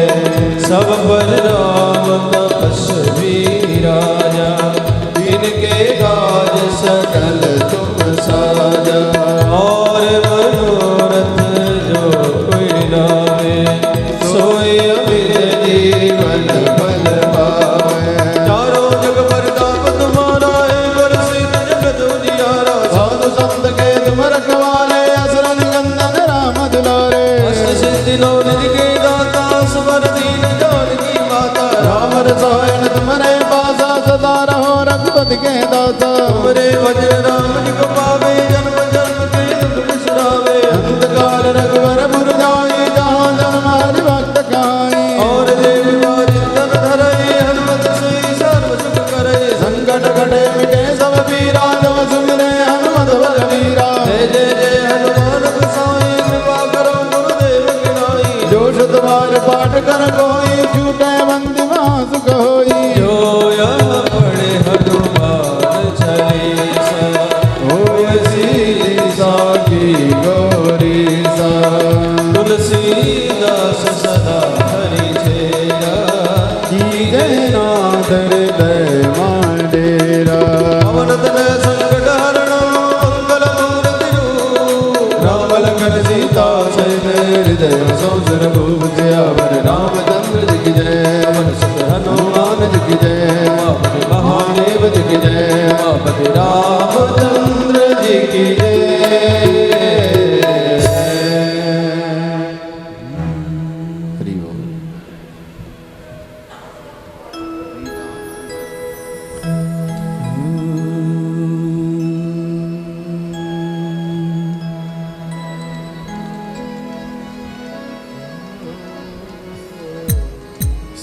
सब पर राम तपस्वी राजा, इनके काज सकल तुम साजा, और मनोरथ जो कोई लावे, सोई अमित जीवन फल पावे, चारों जग परताप तुम्हारा है, बरसित जगत उजियारा, भजन राम जी को पावे, जन्म जन्म के दुख बिसरावे। अंतकाल रघुवर पुर जाई, जहाँ जन्म हरि भक्त खाई। और देवी बाजी तन धरई, हनुमत से सर्व सुख करे। संकट कटे मिटे सब पीरा, जो सुमिरे हनुमत बलवीरा। जय जय जय हनुमान गोसाई, कृपा करो गुरुदेव की नाई। जो शुद्ध बार पाठ कर कोई, छूटे बंदी सुख होई। जो यह पढ़े हनुमान चालीसा, होय सीसा की गौरी सा। तुलसीदास सदा हरि चेरा। कीजे नाथ हृदय मांडेरा। पवन तनय संकट हरणो, मंगल मूर्ति रूप। राम लखन सीता सहित हृदय संसुर भूप सियावर रामचंद्र जी की जय। पवन सुत हनुमान जी की जय। महादेव महादेव जी की जय। महापति राम रामचंद्र जी की जय। हरि बोल।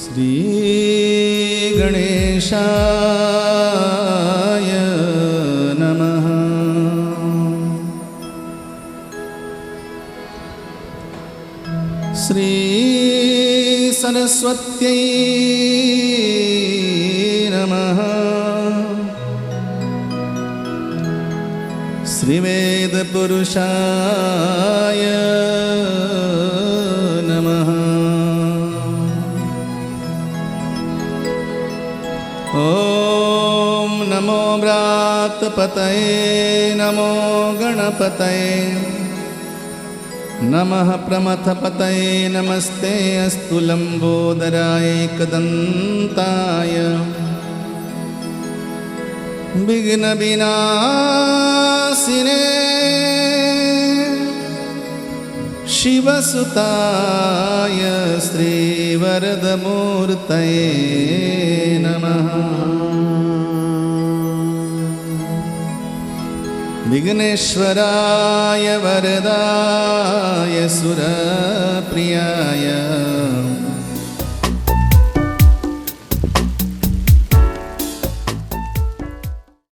श्री गणेशाय नमः। श्री सरस्वत्यै नमः। श्रीवेदपुरुषाय नमः। ॐ नमो व्रातपतये, नमो गणपतये, नमः प्रमथपतये, नमस्ते अस्तु लम्बोदराय एकदन्ताय। विघ्नविनाशिने शिवसुताय श्रीवरदमूर्तये नमः। विघ्नेश्वराय वरदाय सुरप्रियाय